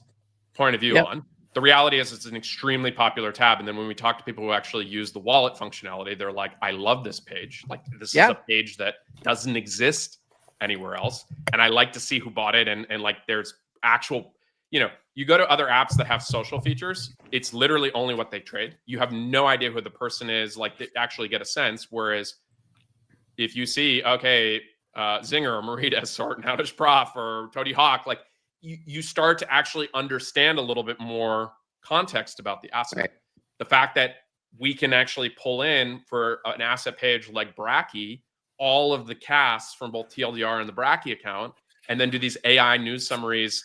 point of view on, the reality is it's an extremely popular tab. And then when we talk to people who actually use the wallet functionality, they're like, I love this page. Like this is a page that doesn't exist anywhere else. And I like to see who bought it. And like there's actual, you go to other apps that have social features, it's literally only what they trade. You have no idea who the person is, like they actually get a sense. Whereas if you see, okay, Zinger or Maritas or Nowdish Prof or Toady Hawk, like you start to actually understand a little bit more context about the asset. Right. The fact that we can actually pull in for an asset page like Bracky, all of the casts from both TLDR and the Bracky account, and then do these AI news summaries.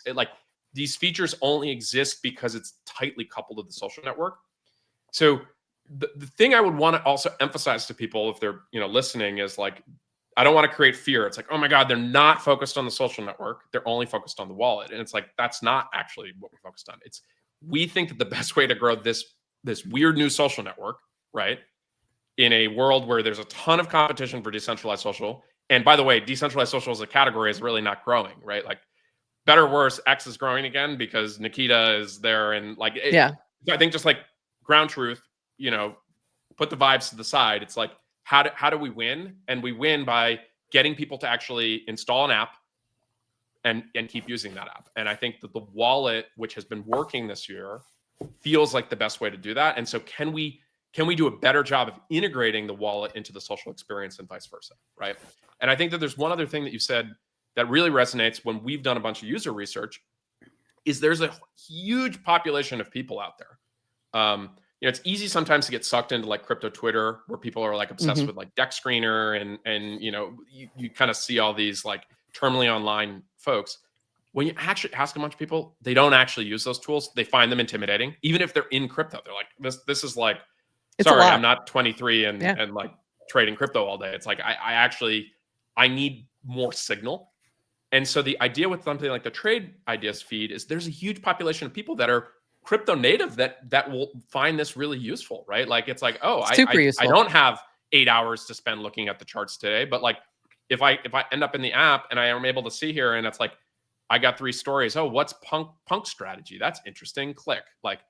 These features only exist because it's tightly coupled to the social network. So the thing I would want to also emphasize to people if they're listening is like, I don't want to create fear. It's like, oh my God, they're not focused on the social network. They're only focused on the wallet. And it's like, that's not actually what we're focused on. We think that the best way to grow this weird new social network, right, in a world where there's a ton of competition for decentralized social. And by the way, decentralized social as a category is really not growing, right? Like better or worse, X is growing again because Nikita is there. And like, so I think just like ground truth, put the vibes to the side. It's like, how do we win? And we win by getting people to actually install an app and keep using that app. And I think that the wallet, which has been working this year, feels like the best way to do that. And so can we do a better job of integrating the wallet into the social experience and vice versa, right? And I think that there's one other thing that you said that really resonates when we've done a bunch of user research is there's a huge population of people out there. It's easy sometimes to get sucked into like crypto Twitter where people are like obsessed with like deck screener and you kind of see all these like terminally online folks. When you actually ask a bunch of people, they don't actually use those tools. They find them intimidating. Even if they're in crypto, they're like, this is like, sorry, I'm not 23 and like trading crypto all day. It's like, I need more signal. And so the idea with something like the Trade Ideas feed is there's a huge population of people that are crypto native that will find this really useful, right? Like it's like, oh, I don't have 8 hours to spend looking at the charts today, but like if I end up in the app and I am able to see here and it's like I got 3 stories. Oh, what's punk strategy? That's interesting. Click. Like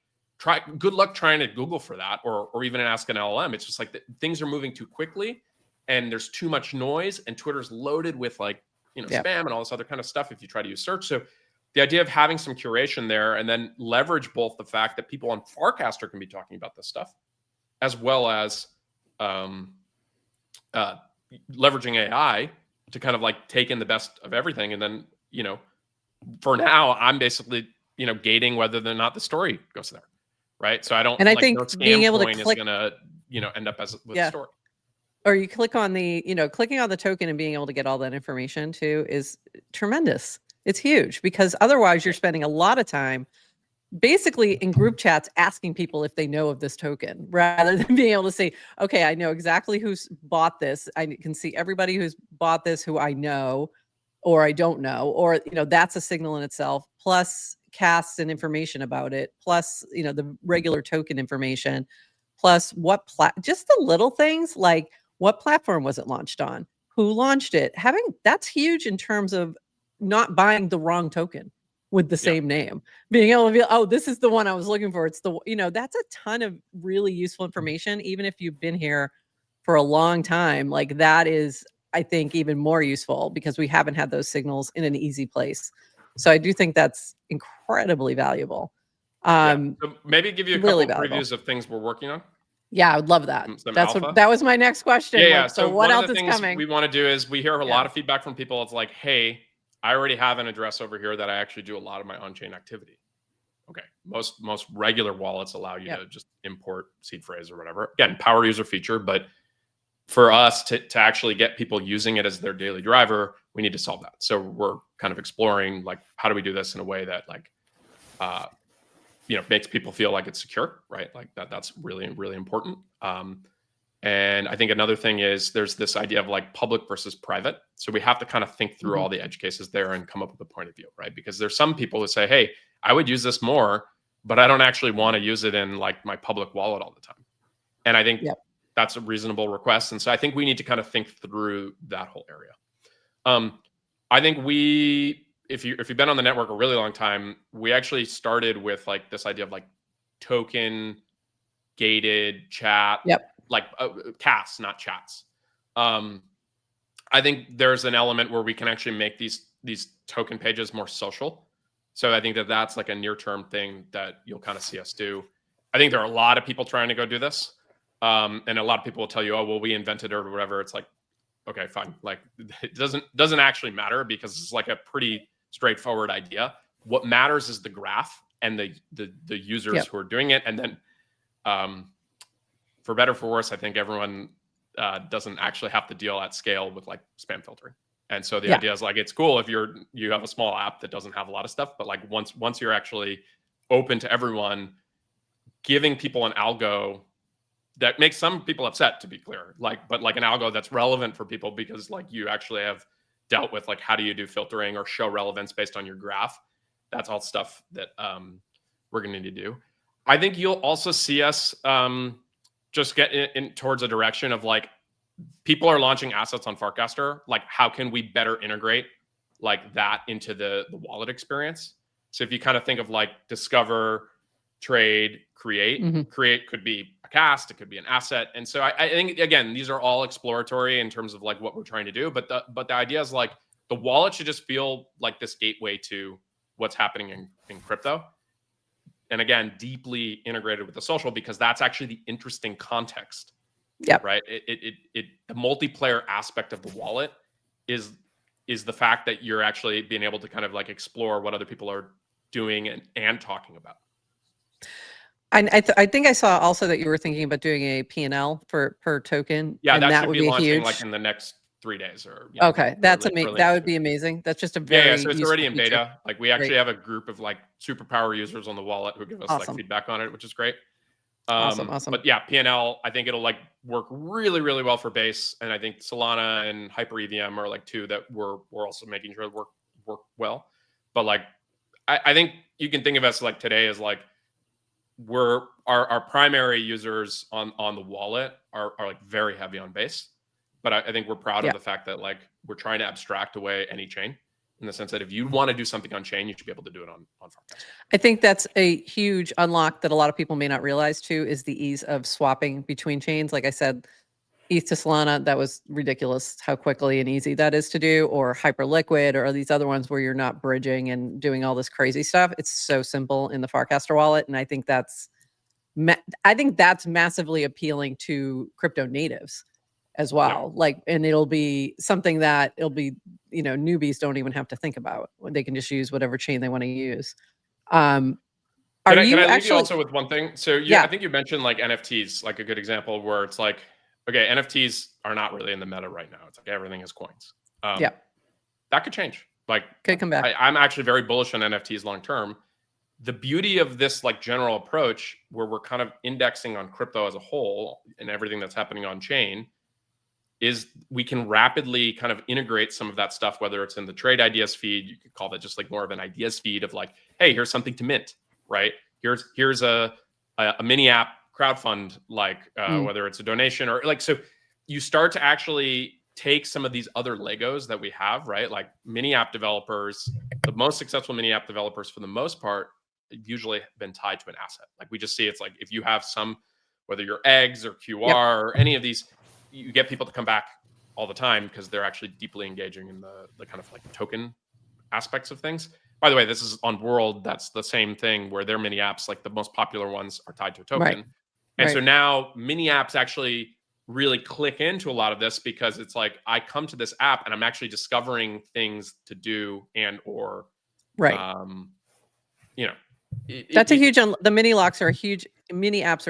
good luck trying to Google for that or even ask an LLM. It's just like things are moving too quickly and there's too much noise and Twitter's loaded with like spam and all this other kind of stuff if you try to use search. So the idea of having some curation there and then leverage both the fact that people on Farcaster can be talking about this stuff, as well as leveraging AI to kind of like take in the best of everything. And then, for now, I'm basically, gating whether or not the story goes there. Right. So I don't, and I think being able to click is going to, end up with the story. Or you click on the, clicking on the token and being able to get all that information too is tremendous. It's huge because otherwise you're spending a lot of time basically in group chats asking people if they know of this token rather than being able to say, okay, I know exactly who's bought this. I can see everybody who's bought this who I know or I don't know, or, that's a signal in itself, plus casts and information about it, plus, the regular token information, plus just the little things like what platform was it launched on, who launched it, that's huge in terms of not buying the wrong token with the same name, being able to be, oh, this is the one I was looking for. It's that's a ton of really useful information. Even if you've been here for a long time, like that is, I think, even more useful because we haven't had those signals in an easy place. So I do think that's incredibly valuable. So maybe give you a couple of previews of things we're working on. Yeah, I would love that. That was my next question. Yeah. So what else is coming? We want to do is we hear a lot of feedback from people. It's like, hey, I already have an address over here that I actually do a lot of my on-chain activity. Okay. Most regular wallets allow you to just import seed phrase or whatever. Again, power user feature, but for us to actually get people using it as their daily driver, we need to solve that. So we're kind of exploring like, how do we do this in a way that like, makes people feel like it's secure, right? Like that's really, really important. And I think another thing is there's this idea of like public versus private. So we have to kind of think through all the edge cases there and come up with a point of view, right? Because there's some people who say, hey, I would use this more, but I don't actually want to use it in like my public wallet all the time. And I think that's a reasonable request. And so I think we need to kind of think through that whole area. I think if you've been on the network a really long time, we actually started with like this idea of like token gated chat, like casts, not chats. I think there's an element where we can actually make these token pages more social. So I think that's like a near-term thing that you'll kind of see us do. I think there are a lot of people trying to go do this. And a lot of people will tell you, oh, well, we invented it or whatever. It's like, okay, fine. Like it doesn't actually matter because it's like a pretty straightforward idea. What matters is the graph and the users who are doing it. And then for better or for worse, I think everyone doesn't actually have to deal at scale with like spam filtering. And so the idea is like, it's cool if you have a small app that doesn't have a lot of stuff, but like once you're actually open to everyone, giving people an algo that makes some people upset, to be clear, but like an algo that's relevant for people because like you actually have dealt with like, how do you do filtering or show relevance based on your graph? That's all stuff that we're going to need to do. I think you'll also see us just get in towards a direction of like, people are launching assets on Farcaster. Like, how can we better integrate like that into the wallet experience? So if you kind of think of like discover, trade, create, create could be a cast, it could be an asset. And so I think, again, these are all exploratory in terms of like what we're trying to do. But the idea is like the wallet should just feel like this gateway to what's happening in crypto. And again, deeply integrated with the social, because that's actually the interesting context. Right. The multiplayer aspect of the wallet is the fact that you're actually being able to kind of like explore what other people are doing and talking about. And I think I saw also that you were thinking about doing a P&L per token. Yeah, and that should would be be launching huge. like in the next 3 days or okay, that's amazing. That would be amazing. That's just a very so it's already in beta. Feature. Like we actually have a group of like superpower users on the wallet who give us like feedback on it, which is great. Awesome. But yeah, P&L, I think it'll like work really, really well for base. And I think Solana and Hyper EVM are like two that we're also making sure work well. But like, I think you can think of us like today as like, our primary users on the wallet are like very heavy on base. But I think we're proud of the fact that like we're trying to abstract away any chain, in the sense that if you want to do something on chain, you should be able to do it on Farcaster. I think that's a huge unlock that a lot of people may not realize too, is the ease of swapping between chains. Like I said, ETH to Solana, that was ridiculous how quickly and easy that is to do, or Hyperliquid, or these other ones where you're not bridging and doing all this crazy stuff. It's so simple in the Farcaster wallet. And I think that's massively appealing to crypto natives as well. Like, and it'll be something that newbies don't even have to think about. They can just use whatever chain they want to use. Can I leave you also with one thing? So I think you mentioned like NFTs, like a good example where it's like, okay, NFTs are not really in the meta right now. It's like everything is coins. That could change. Like, could come back. I'm actually very bullish on NFTs long term. The beauty of this like general approach, where we're kind of indexing on crypto as a whole and everything that's happening on chain, is we can rapidly kind of integrate some of that stuff, whether it's in the trade ideas feed. You could call that just like more of an ideas feed of like, hey, here's something to mint, right? Here's a mini app crowdfund, like whether it's a donation or like, so you start to actually take some of these other Legos that we have, right? Like mini app developers, the most successful mini app developers for the most part, usually have been tied to an asset. Like we just see it's like, if you have some, whether you're eggs or QR or any of these, you get people to come back all the time because they're actually deeply engaging in the kind of like token aspects of things. By the way, this is on World. That's the same thing where their mini apps, like the most popular ones, are tied to a token. And so now mini apps actually really click into a lot of this, because it's like, I come to this app and I'm actually discovering things to do and or that's a huge the mini apps are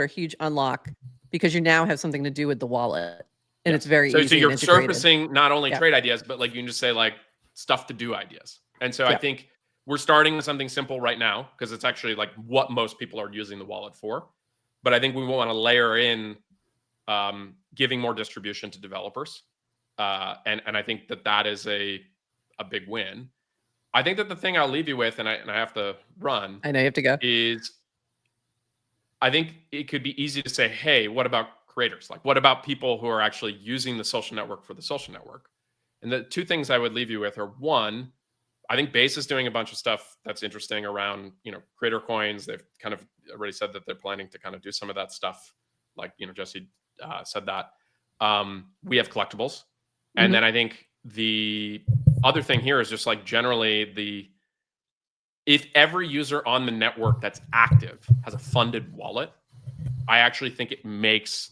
a huge unlock, because you now have something to do with the wallet. And it's very easy. So you're surfacing not only trade ideas, but like you can just say like stuff to do ideas. And so I think we're starting with something simple right now, because it's actually like what most people are using the wallet for. But I think we want to layer in giving more distribution to developers. And I think that is a big win. I think that the thing I'll leave you with, and I have to run. I know you have to go. Is I think it could be easy to say, hey, what about creators? Like, what about people who are actually using the social network for the social network? And the two things I would leave you with are, one, I think Base is doing a bunch of stuff that's interesting around, creator coins. They've kind of already said that they're planning to kind of do some of that stuff. Like, Jesse said that. We have collectibles. And then I think the other thing here is just like generally if every user on the network that's active has a funded wallet, I actually think it makes,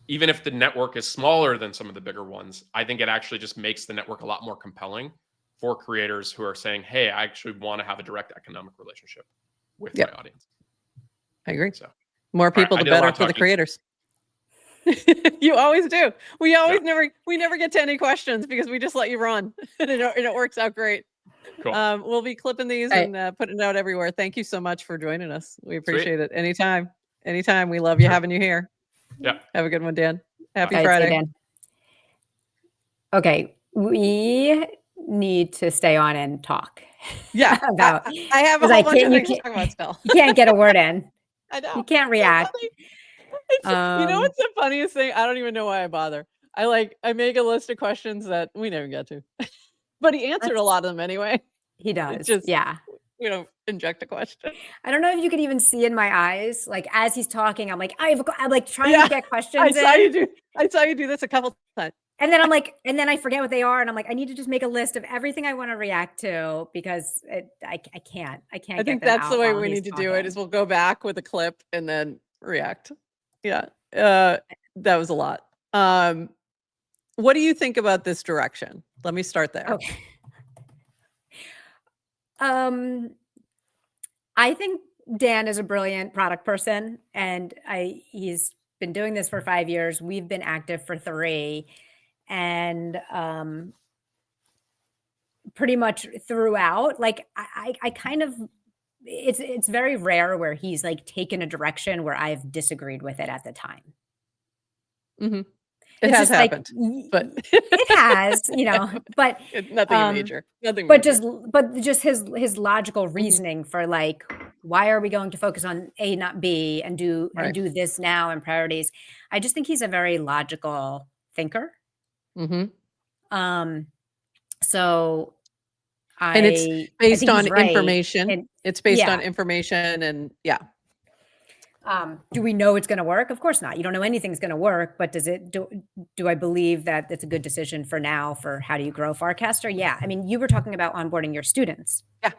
even if the network is smaller than some of the bigger ones, I think it actually just makes the network a lot more compelling for creators who are saying, hey, I actually want to have a direct economic relationship with my audience. I agree. So more people, the better for the creators. You always do. We always never get to any questions because we just let you run and it works out great. Cool. We'll be clipping these and putting it out everywhere. Thank you so much for joining us. We appreciate it. Anytime. We love you having you here. Yeah. Have a good one, Dan. Happy All right, Friday. see you, Dan. Okay. We need to stay on and talk. Yeah. about I have a whole bunch of things to talk about still. You can't get a word in. I know. You can't react. You know what's the funniest thing? I don't even know why I bother. I make a list of questions that we never get to. But he answered a lot of them anyway. He does. Just, yeah. Inject a question. I don't know if you could even see in my eyes, like as he's talking, I'm like, I'm like trying to get questions. I saw you do this a couple times. And then I'm like, and then I forget what they are. And I'm like, I need to just make a list of everything I want to react to because I can't. I think that's the way we need to do it is we'll go back with a clip and then react. Yeah. That was a lot. What do you think about this direction? Let me start there. Okay. I think Dan is a brilliant product person and he's been doing this for 5 years. We've been active for 3 and, pretty much throughout, like I kind of, it's very rare where he's like taken a direction where I've disagreed with it at the time. Mm-hmm. It has happened, but it has, but nothing major, nothing. But just his logical reasoning for like, why are we going to focus on A, not B, and do this now and priorities? I just think he's a very logical thinker. So and it's based on information. And it's based on information, and do we know it's going to work? Of course not. You don't know anything's going to work, but do I believe that it's a good decision for now for how do you grow Farcaster? Yeah. I mean, you were talking about onboarding your students. Yeah.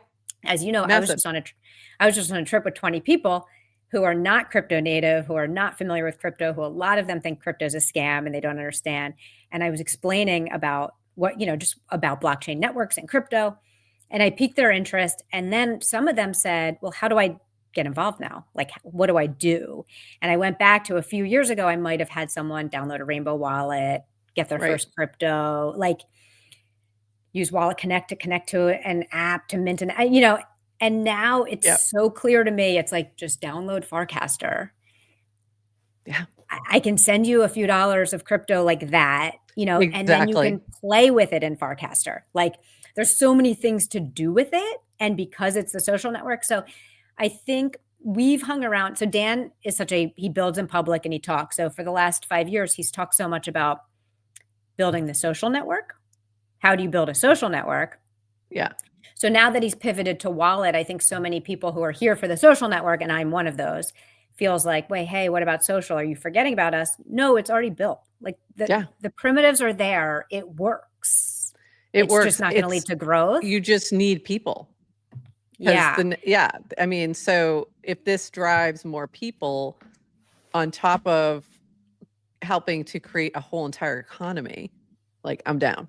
As you know, I was just on a trip with 20 people who are not crypto native, who are not familiar with crypto, who a lot of them think crypto is a scam and they don't understand. And I was explaining about what, just about blockchain networks and crypto. And I piqued their interest. And then some of them said, well, how do I get involved now? Like, what do I do? And I went back to a few years ago. I might have had someone download a Rainbow wallet, get their first crypto, like use Wallet Connect to connect to an app to mint and now it's so clear to me. It's like, just download Farcaster. Yeah. I can send you a few dollars of crypto like that, Exactly. And then you can play with it in Farcaster. Like there's so many things to do with it. And because it's the social network. So I think we've hung around. So Dan is he builds in public and he talks. So for the last 5 years, he's talked so much about building the social network. How do you build a social network? Yeah. So now that he's pivoted to wallet, I think so many people who are here for the social network, and I'm one of those, feels like, wait, hey, what about social? Are you forgetting about us? No, it's already built. Like the primitives are there. It works. It's just not going to lead to growth. You just need people. Yeah. I mean, so if this drives more people on top of helping to create a whole entire economy, like I'm down,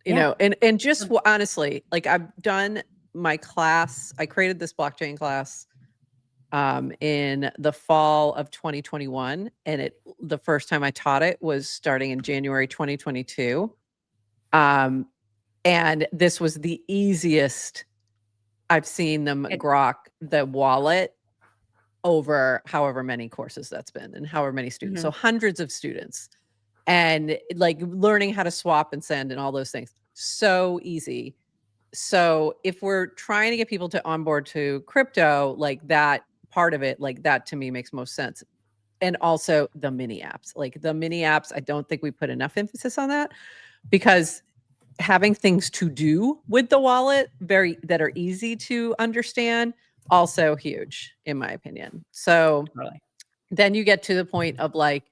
you know, and just honestly, like I've done my class. I created this blockchain class in the fall of 2021. And the first time I taught it was starting in January 2022. And this was the easiest I've seen them grok the wallet over however many courses that's been and however many students. So hundreds of students, and like learning how to swap and send and all those things. So easy. So if we're trying to get people to onboard to crypto, like that part of it, like that to me makes most sense. And also the mini apps, I don't think we put enough emphasis on that, because having things to do with the wallet that are easy to understand, also huge in my opinion. So then you get to the point of like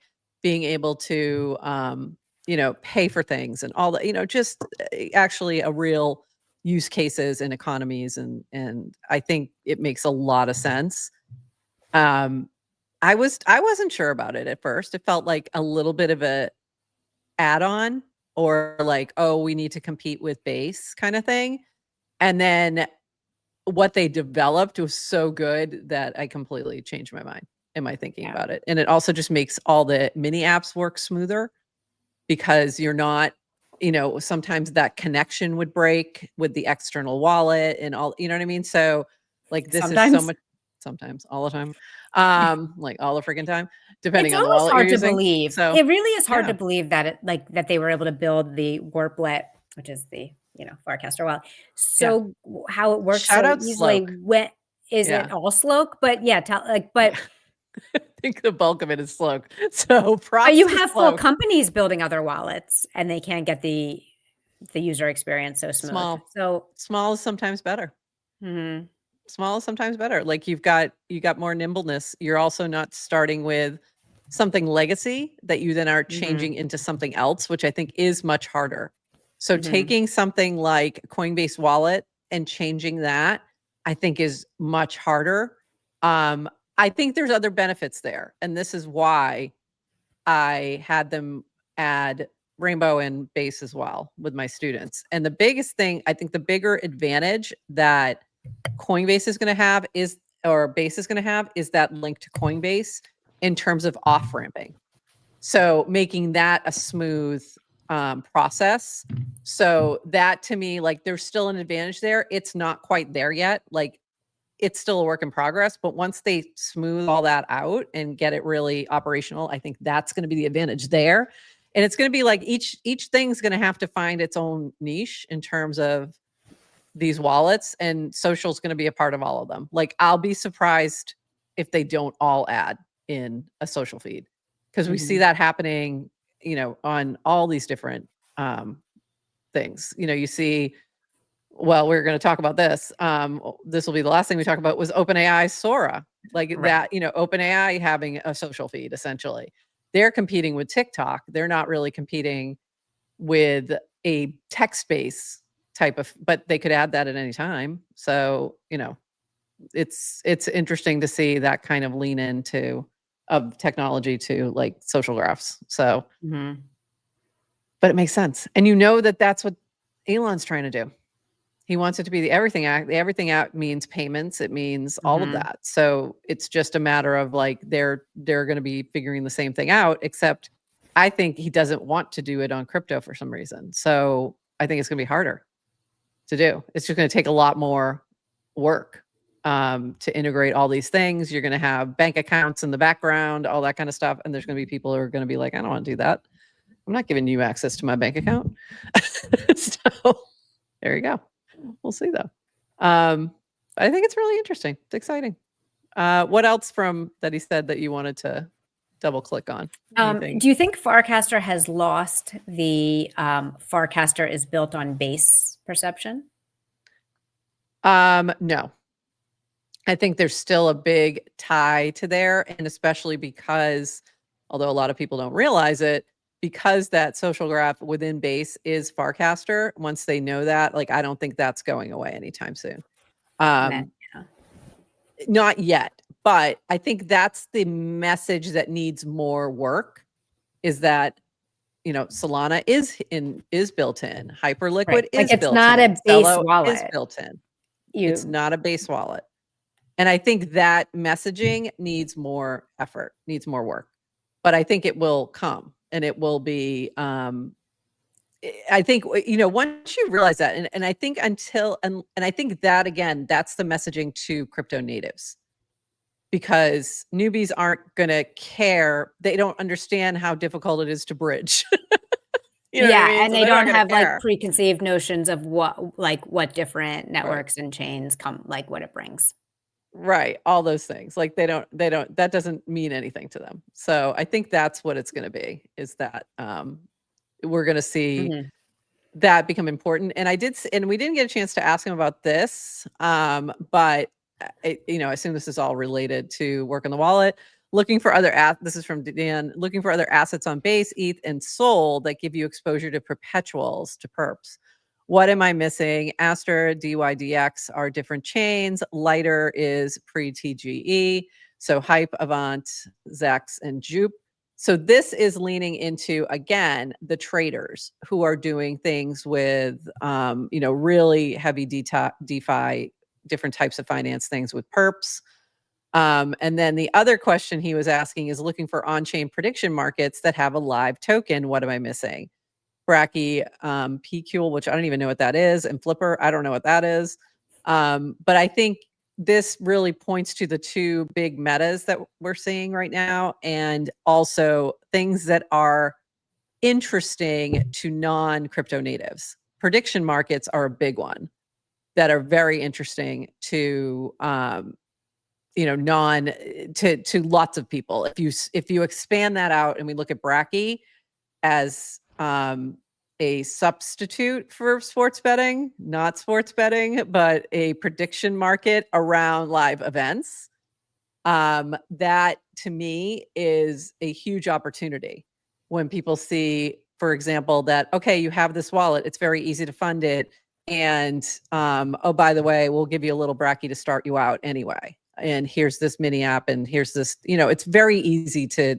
being able to, pay for things and all that, just actually a real use cases and economies. And I think it makes a lot of sense. I wasn't sure about it at first. It felt like a little bit of a add-on, or like, oh, we need to compete with Base kind of thing. And then what they developed was so good that I completely changed my mind in my thinking about it. And it also just makes all the mini apps work smoother, because you're not, sometimes that connection would break with the external wallet and all, you know what I mean? So like this is so much, sometimes, all the time, like all the freaking time, depending on the wallet you're using. It's almost hard to believe. So, it really is hard to believe that that they were able to build the warplet, which is the Farcaster wallet. So how it works Shout so out easily. Sloke. When is it all Sloke? But but I think the bulk of it is Sloke. So but you have full companies building other wallets, and they can't get the user experience so smooth. Small is sometimes better. Small is sometimes better. Like you got more nimbleness. You're also not starting with something legacy that you then are changing into something else, which I think is much harder. So taking something like Coinbase Wallet and changing that, I think is much harder. I think there's other benefits there. And this is why I had them add Rainbow and Base as well with my students. And the biggest thing, I think the bigger advantage that Coinbase is going to have or Base is going to have, is that link to Coinbase in terms of off-ramping. So making that a smooth process. So that to me, like there's still an advantage there. It's not quite there yet. Like it's still a work in progress, but once they smooth all that out and get it really operational, I think that's going to be the advantage there. And it's going to be like each thing's going to have to find its own niche in terms of these wallets, and social is going to be a part of all of them. Like I'll be surprised if they don't all add in a social feed, because we see that happening, on all these different things. You see, well, we're going to talk about this. This will be the last thing we talk about, was OpenAI Sora, like that, OpenAI having a social feed. Essentially they're competing with TikTok. They're not really competing with a text-based type of, but they could add that at any time. So, it's interesting to see that kind of lean into of technology to like social graphs. So, but it makes sense. And that's what Elon's trying to do. He wants it to be the Everything Act. The Everything Act means payments. It means all of that. So it's just a matter of like, they're going to be figuring the same thing out, except I think he doesn't want to do it on crypto for some reason. So I think it's going to be harder to do. It's just going to take a lot more work to integrate all these things. You're going to have bank accounts in the background, all that kind of stuff. And there's going to be people who are going to be like, I don't want to do that. I'm not giving you access to my bank account. So there you go. We'll see though. I think it's really interesting. It's exciting. What else from that he said that you wanted to double click on? Do you think Farcaster has lost the Farcaster is built on Base perception? No. I think there's still a big tie to there, and especially because, although a lot of people don't realize it, because that social graph within Base is Farcaster, once they know that, like, I don't think that's going away anytime soon. Not yet, but I think that's the message that needs more work, is that, Solana is built in. Hyperliquid is like built in. It's not a Base Zello wallet. is built in. It's not a Base wallet. And I think that messaging needs more effort, needs more work. But I think it will come, and it will be, I think, once you realize that, and I think and I think that, again, that's the messaging to crypto natives. because newbies aren't going to care. They don't understand how difficult it is to bridge. You know what I mean? And so they don't have like preconceived notions of what different networks and chains what it brings. Right. All those things. Like that doesn't mean anything to them. So I think that's what it's going to be, is that we're going to see that become important. And we didn't get a chance to ask him about this, but I assume this is all related to work on the wallet. Looking for other this is from Dan, looking for other assets on Base, ETH, and Sol that give you exposure to perpetuals, to perps. What am I missing? Aster, DYDX are different chains. Lighter is pre-TGE. So Hype, Avant, Zax, and Jupe. So this is leaning into, again, the traders who are doing things with, really heavy DeFi, different types of finance things with perps. And then the other question he was asking is looking for on-chain prediction markets that have a live token. What am I missing? Bracky, PQL, which I don't even know what that is, and Flipper, I don't know what that is. But I think this really points to the two big metas that we're seeing right now, and also things that are interesting to non-crypto natives. Prediction markets are a big one that are very interesting to to lots of people. If you expand that out and we look at Bracky as a substitute for sports betting, not sports betting, but a prediction market around live events, that to me is a huge opportunity. When people see, for example, that, okay, you have this wallet, it's very easy to fund it. And, oh, by the way, we'll give you a little Bracky to start you out anyway. And here's this mini app, and here's this, it's very easy to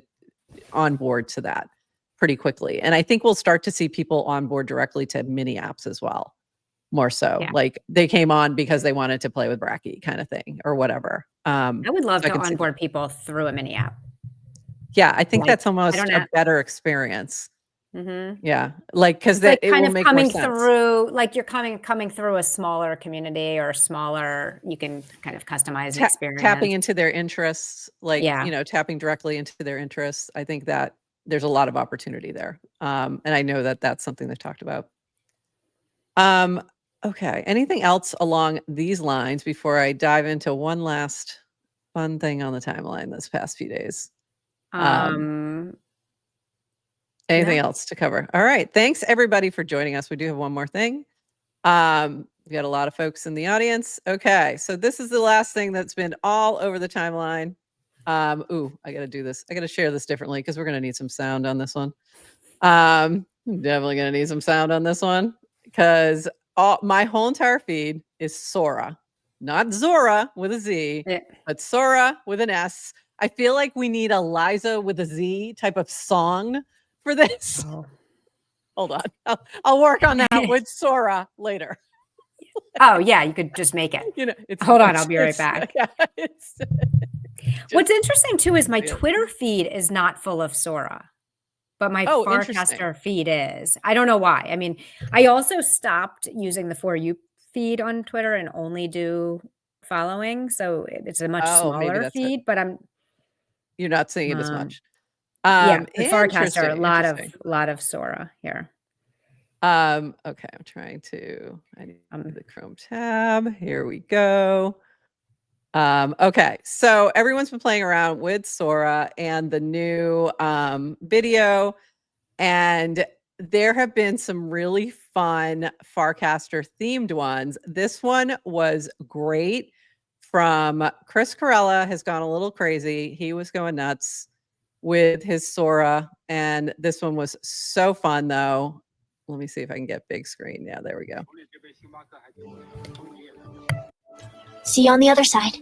onboard to that pretty quickly. And I think we'll start to see people onboard directly to mini apps as well, more so. Yeah. Like they came on because they wanted to play with Bracky kind of thing or whatever. I would love to onboard people through a mini app. Yeah, I think that's almost a better experience. Yeah, because that it will make more sense. Through, like you're coming through a smaller community or smaller, you can kind of customize the experience. Tapping into their interests, tapping directly into their interests. I think that there's a lot of opportunity there. And I know that that's something they've talked about. Okay, anything else along these lines before I dive into one last fun thing on the timeline this past few days? Anything else to cover? All right. Thanks everybody for joining us. We do have one more thing. We got a lot of folks in the audience. Okay. So this is the last thing that's been all over the timeline. I got to do this. I got to share this differently because we're going to need some sound on this one. Definitely going to need some sound on this one because my whole entire feed is Sora, not Zora with a Z, but Sora with an S. I feel like we need a Liza with a Z type of song for this. Hold on. I'll work on that with Sora later. Oh yeah, you could just make it. Hold on, I'll be right back. What's interesting too is my Twitter feed is not full of Sora, but my Farcaster feed is. I don't know why. I mean, I also stopped using the For You feed on Twitter and only do following, so it's a much smaller feed. But you're not seeing it as much. Yeah, the Farcaster, a lot of Sora here. Okay, I'm trying to. I need the Chrome tab. Here we go. Okay, so everyone's been playing around with Sora and the new video, and there have been some really fun Farcaster themed ones. This one was great. From Chris Corella has gone a little crazy. He was going nuts with his Sora, and this one was so fun though. Let me see if I can get big screen. Yeah, there we go. See you on the other side.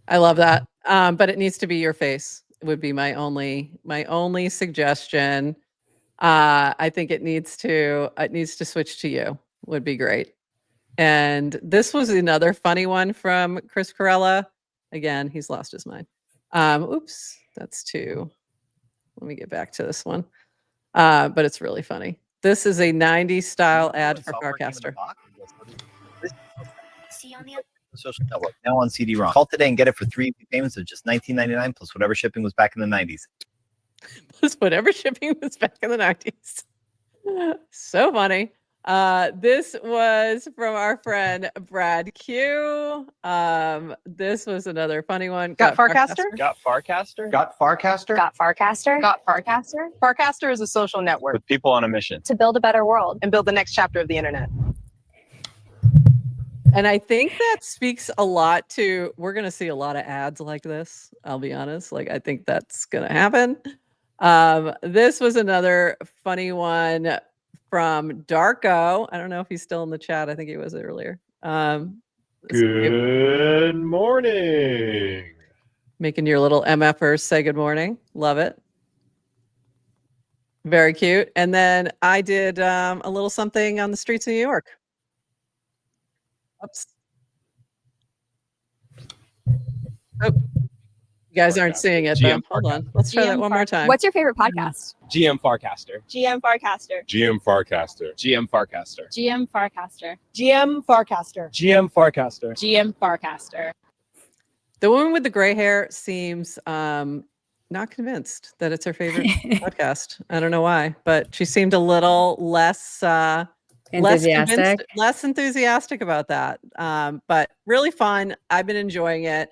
I love that. But it needs to be your face. It would be my only suggestion. I think it needs to switch to you. Would be great. And this was another funny one from Chris Corella. Again, he's lost his mind. Oops, that's two. Let me get back to this one. But it's really funny. This is a 90s style ad for Farcaster. See on the other. The social network now on CD-ROM. Call today and get it for 3 payments of just $19.99 plus whatever shipping was back in the 90s. Plus whatever shipping was back in the 90s. So funny. This was from our friend Brad Q. This was another funny one. Got Farcaster? Got Farcaster? Got Farcaster? Got Farcaster. Got Farcaster? Farcaster is a social network With people on a mission. To build a better world. and build the next chapter of the internet. And I think that speaks a lot to, we're going to see a lot of ads like this. I'll be honest. Like, I think that's going to happen. This was another funny one from Darko. I don't know if he's still in the chat. I think he was earlier. Good morning. Making your little MFers say good morning. Love it. Very cute. And then I did a little something on the streets of New York. Oops. Oh, you guys aren't seeing it though. GM Hold on. Let's try that one more time. What's your favorite podcast? GM Farcaster. GM Farcaster. GM Farcaster. GM Farcaster. GM Farcaster. GM Farcaster. GM Farcaster. GM Farcaster. The woman with the gray hair seems not convinced that it's her favorite podcast. I don't know why, but she seemed a little less Enthusiastic. less enthusiastic about that. But really fun. I've been enjoying it.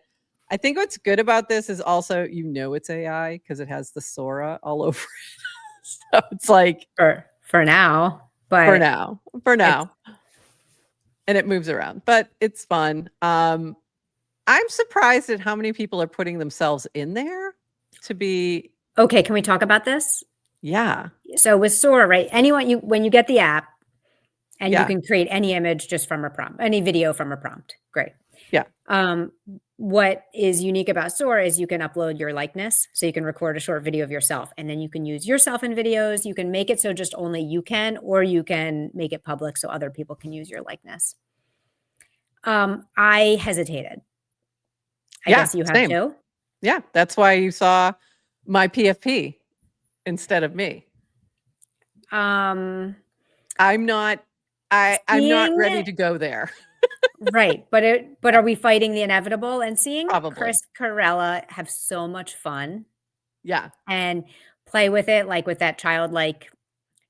I think what's good about this is also, it's AI because it has the Sora all over it. So it's like for now, but for now, and it moves around, but it's fun. I'm surprised at how many people are putting themselves in there to be. Okay, can we talk about this? Yeah. So with Sora, right? When you get the app, and Yeah. you can create any image just from a prompt, any video from a prompt. Great. Yeah. What is unique about Sora is you can upload your likeness. So you can record a short video of yourself, and then you can use yourself in videos. You can make it so just only you can, or you can make it public so other people can use your likeness. I hesitated. I guess you have same. too. Yeah. That's why you saw my PFP instead of me. Um, I'm not ready Seeing- to go there. Right. But are we fighting the inevitable and seeing Probably. Chris Carella have so much fun Yeah. and play with it, like with that childlike,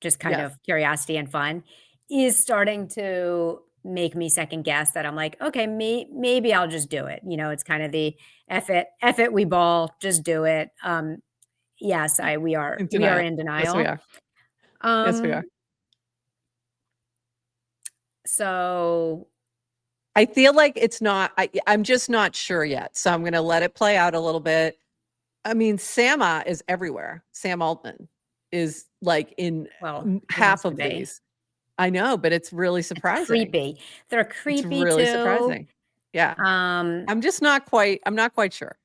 just kind Yeah. of curiosity and fun, is starting to make me second guess that I'm like, okay, maybe I'll just do it. It's kind of the F it, we ball, just do it. Yes, we are in denial. Yes, we are. Yes, we are. So I feel like it's not, I'm just not sure yet. So I'm going to let it play out a little bit. I mean, Sama is everywhere. Sam Altman is like in half of these. I know, but it's really surprising. Creepy. They're creepy It's really too. surprising. Yeah. I'm not quite sure.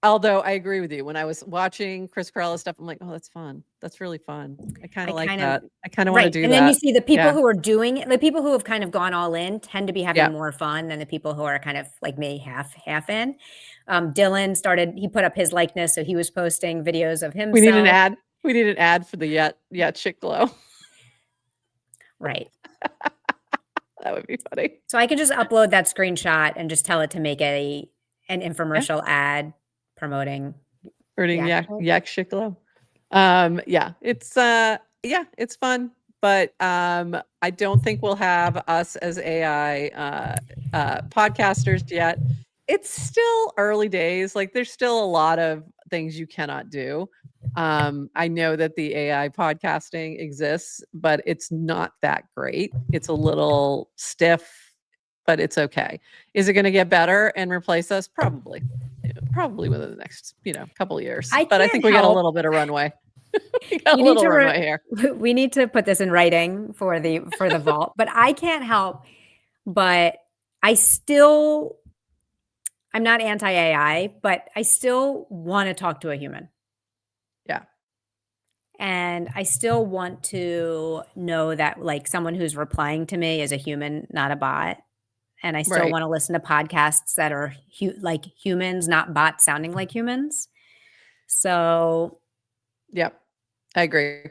Although I agree with you. When I was watching Chris Carella stuff, I'm like, oh, that's fun. That's really fun. I kind of like that. I kind of want to do that. And then you see the people who are doing it, the people who have kind of gone all in tend to be having Yeah. more fun than the people who are kind of like me half in. Dylan he put up his likeness, so he was posting videos of himself. We need an ad. We need an ad for the Yet Chick Glow. Right. That would be funny. So I can just upload that screenshot and just tell it to make an infomercial ad promoting Yak Chick Glow. It's fun, but I don't think we'll have us as AI podcasters yet. It's still early days. Like there's still a lot of things you cannot do. I know that the AI podcasting exists, but it's not that great. It's a little stiff, but it's okay. Is it going to get better and replace us? Probably within the next, couple of years. But I think we got a little bit of runway. We got a little runway here. We need to put this in writing for the vault, but I can't help but I'm not anti-AI, but I still want to talk to a human. Yeah. And I still want to know that like someone who's replying to me is a human, not a bot. And I still want to listen to podcasts that are like humans, not bots sounding like humans. So. Yep. I agree.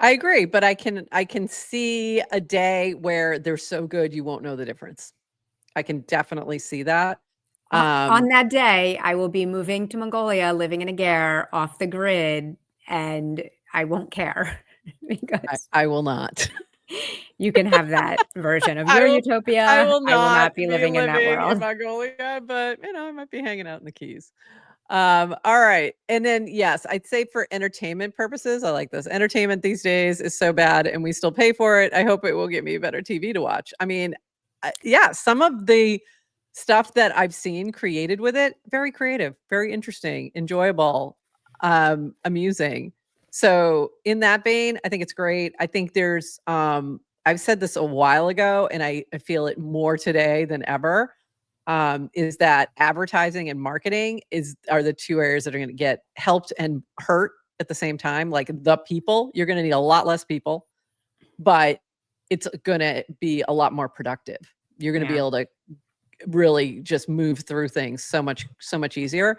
I agree, but I can see a day where they're so good you won't know the difference. I can definitely see that. On that day, I will be moving to Mongolia, living in a ger off the grid, and I won't care because I will not. you can have that version of your utopia. I will not be living in that world. in Mongolia, but I might be hanging out in the Keys. All right. And then, yes, I'd say for entertainment purposes, I like this. Entertainment these days is so bad and we still pay for it. I hope it will get me better TV to watch. I mean, yeah, some of the stuff that I've seen created with it, very creative, very interesting, enjoyable, amusing. So in that vein, I think it's great. I think there's, I've said this a while ago and I feel it more today than ever. Is that advertising and marketing are the two areas that are going to get helped and hurt at the same time. Like the people, you're going to need a lot less people, but it's going to be a lot more productive. You're going to be able to really just move through things so much easier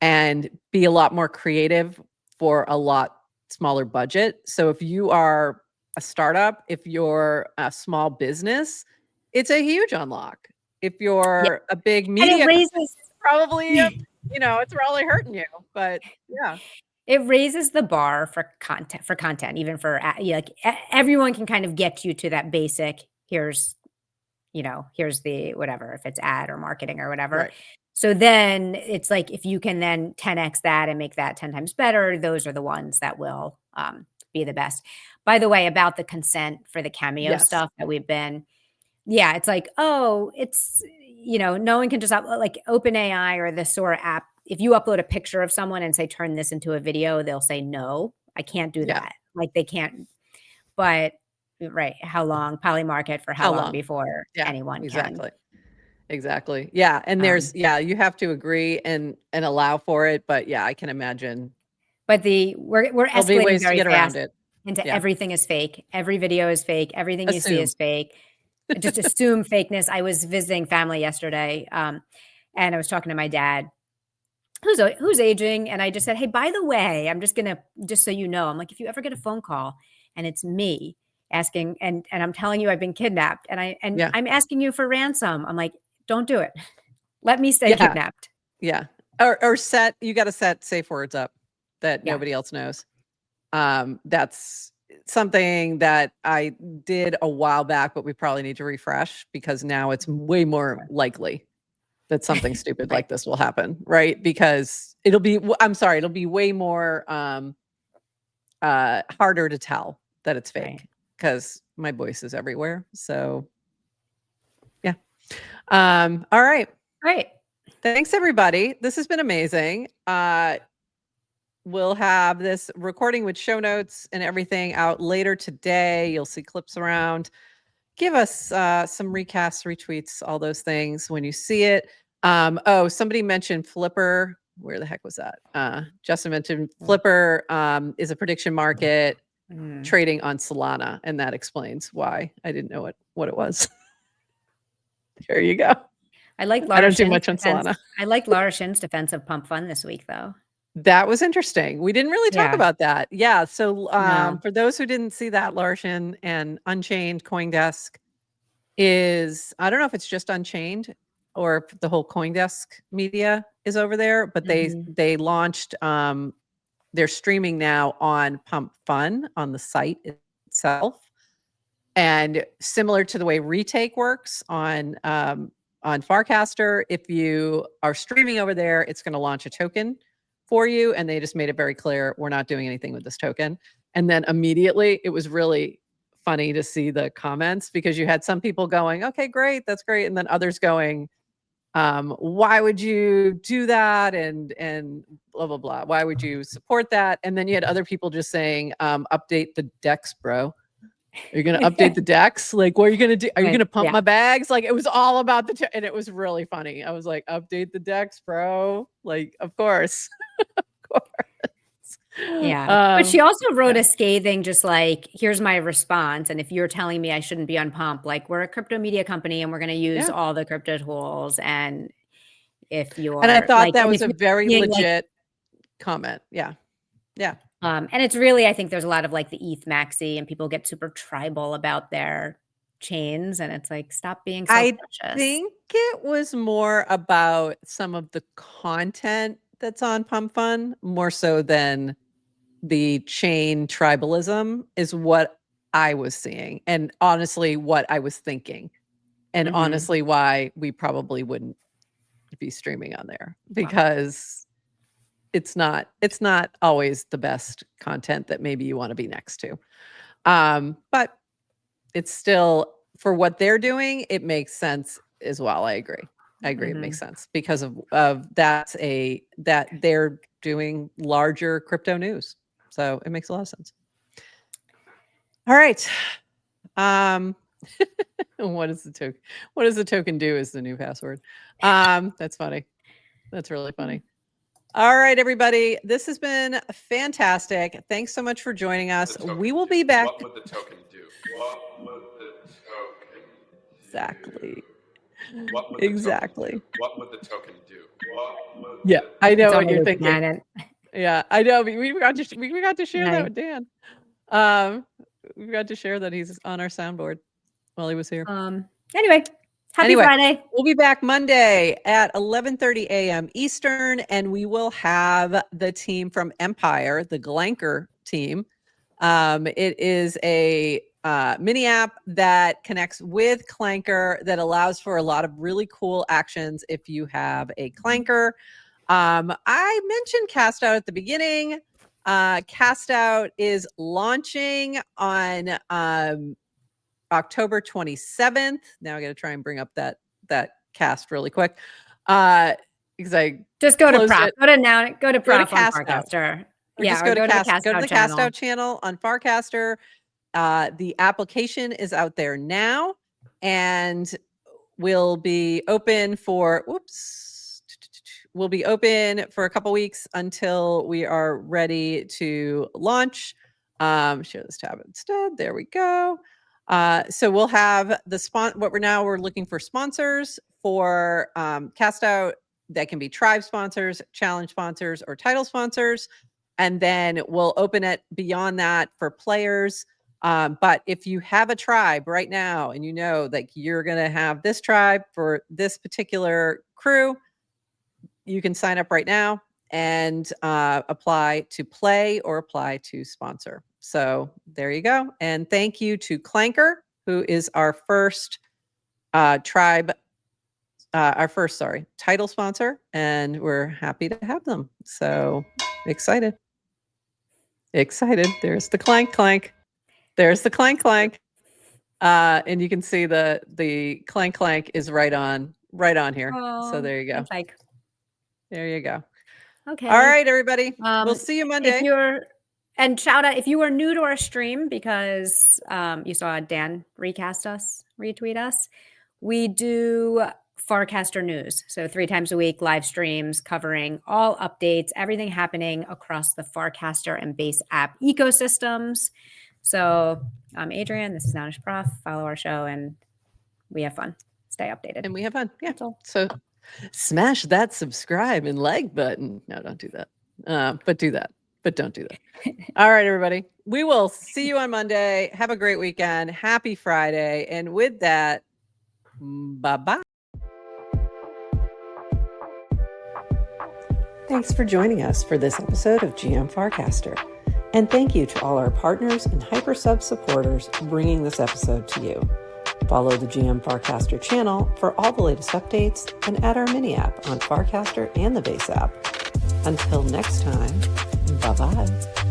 and be a lot more creative for a lot smaller budget. So if you are a startup, if you're a small business, it's a huge unlock. If you're a big media, and it raises probably, it's probably hurting you, but yeah. It raises the bar for content, even for like everyone can kind of get you to that basic, here's the whatever, if it's ad or marketing or whatever. Right. So then it's like, if you can then 10x that and make that 10 times better, those are the ones that will be the best. By the way, about the consent for the Cameo stuff that we've been, it's like, oh, it's, no one can just like OpenAI or the Sora app. If you upload a picture of someone and say, turn this into a video, they'll say, no, I can't do that. Like they can't, but right. How long Polymarket for how long before anyone can. Exactly. Yeah. And there's, you have to agree and allow for it. But yeah, I can imagine. But we're escalating very fast around it. Into everything is fake. Every video is fake. Everything you see is fake. Just assume fakeness. I was visiting family yesterday, and I was talking to my dad, who's aging, and I just said, "Hey, by the way, I'm just so you know, I'm like, if you ever get a phone call and it's me asking, and I'm telling you I've been kidnapped, and I'm asking you for ransom, I'm like, don't do it. Let me stay kidnapped." Yeah, or you got to set safe words up that nobody else knows. That's something that I did a while back, but we probably need to refresh because now it's way more likely that something stupid like this will happen, right? Because it'll be way more harder to tell that it's fake because my voice is everywhere. So yeah. All right. Great. Thanks everybody. This has been amazing. We'll have this recording with show notes and everything out later today. You'll see clips around. Give us some recasts, retweets, all those things when you see it. Somebody mentioned Flipper. Where the heck was that? Justin mentioned Flipper is a prediction market trading on Solana, and that explains why I didn't know what it was. There you go. I don't do much on Solana. I like Laura Shin's defense of Pump Fund this week, though. That was interesting. We didn't really talk about that. Yeah. So for those who didn't see that, Larson and Unchained CoinDesk is, I don't know if it's just Unchained or if the whole CoinDesk media is over there, but they launched, they're streaming now on Pump Fun on the site itself. And similar to the way Retake works on Farcaster, if you are streaming over there, it's going to launch a token for you. And they just made it very clear, we're not doing anything with this token. And then immediately it was really funny to see the comments because you had some people going, okay, great, that's great. And then others going, why would you do that? And blah, blah, blah. Why would you support that? And then you had other people just saying, update the DEX, bro. Are you going to update the DEX? Like, what are you going to do? Are you going to pump my bags? Like, it was all about and it was really funny. I was like, update the DEX, bro. Like, of course. Of course. Yeah. But she also wrote a scathing, just like, here's my response. And if you're telling me I shouldn't be on Pump, like, we're a crypto media company and we're going to use all the crypto tools. And if you're, and I thought that was a very legit comment. Yeah. Yeah. And it's really, I think there's a lot of like the ETH maxi and people get super tribal about their chains. And it's like, stop being so precious. I think it was more about some of the content that's on Pump Fun, more so than the chain tribalism is what I was seeing. And honestly, what I was thinking. And honestly, why we probably wouldn't be streaming on there, because it's not always the best content that maybe you want to be next to. But it's still, for what they're doing, it makes sense as well. I agree. It makes sense because of that they're doing larger crypto news. So it makes a lot of sense. All right. What does the token do is the new password. That's funny. That's really funny. All right, everybody. This has been fantastic. Thanks so much for joining us. We will be back. What would the token do? What would the token Exactly. do? What would Exactly. The what would the token do? Yeah, I know It's what you're always thinking. Janet. Yeah, I know. We got to share that with Dan. We got to share that he's on our soundboard while he was here. Anyway, happy Friday. We'll be back Monday at 11:30 a.m. Eastern, and we will have the team from Empire, the Glanker team. It is a mini app that connects with Clanker that allows for a lot of really cool actions if you have a Clanker. I mentioned CastOut at the beginning. CastOut is launching on October 27th. Now I got to try and bring up that cast really quick. Because I just go to prop. it. Go to prop on CastOut. Farcaster. Yeah, just go to the CastOut channel on Farcaster. The application is out there now and will be open for a couple weeks until we are ready to launch. Share this tab instead. There we go. So we'll have we're looking for sponsors for CastOut that can be tribe sponsors, challenge sponsors, or title sponsors. And then we'll open it beyond that for players. But if you have a tribe right now and you know that you're going to have this tribe for this particular crew, you can sign up right now and apply to play or apply to sponsor. So there you go. And thank you to Clanker, who is our first title sponsor. And we're happy to have them. So excited. There's the clank. There's the clank. And you can see the clank is right on here. Oh, so there you go. There you go. Okay. All right, everybody. We'll see you Monday. Shout out if you are new to our stream because you saw Dan retweet us. We do Farcaster news. So 3 times a week, live streams covering all updates, everything happening across the Farcaster and Base app ecosystems. So I'm Adrian. This is Nanish Prof. Follow our show and we have fun. Stay updated. And we have fun. Yeah. So smash that subscribe and like button. No, don't do that. But do that. But don't do that. All right, everybody. We will see you on Monday. Have a great weekend. Happy Friday. And with that, bye-bye. Thanks for joining us for this episode of GM Farcaster. And thank you to all our partners and Hypersub supporters bringing this episode to you. Follow the GM Farcaster channel for all the latest updates and add our mini app on Farcaster and the Base app. Until next time, bye-bye.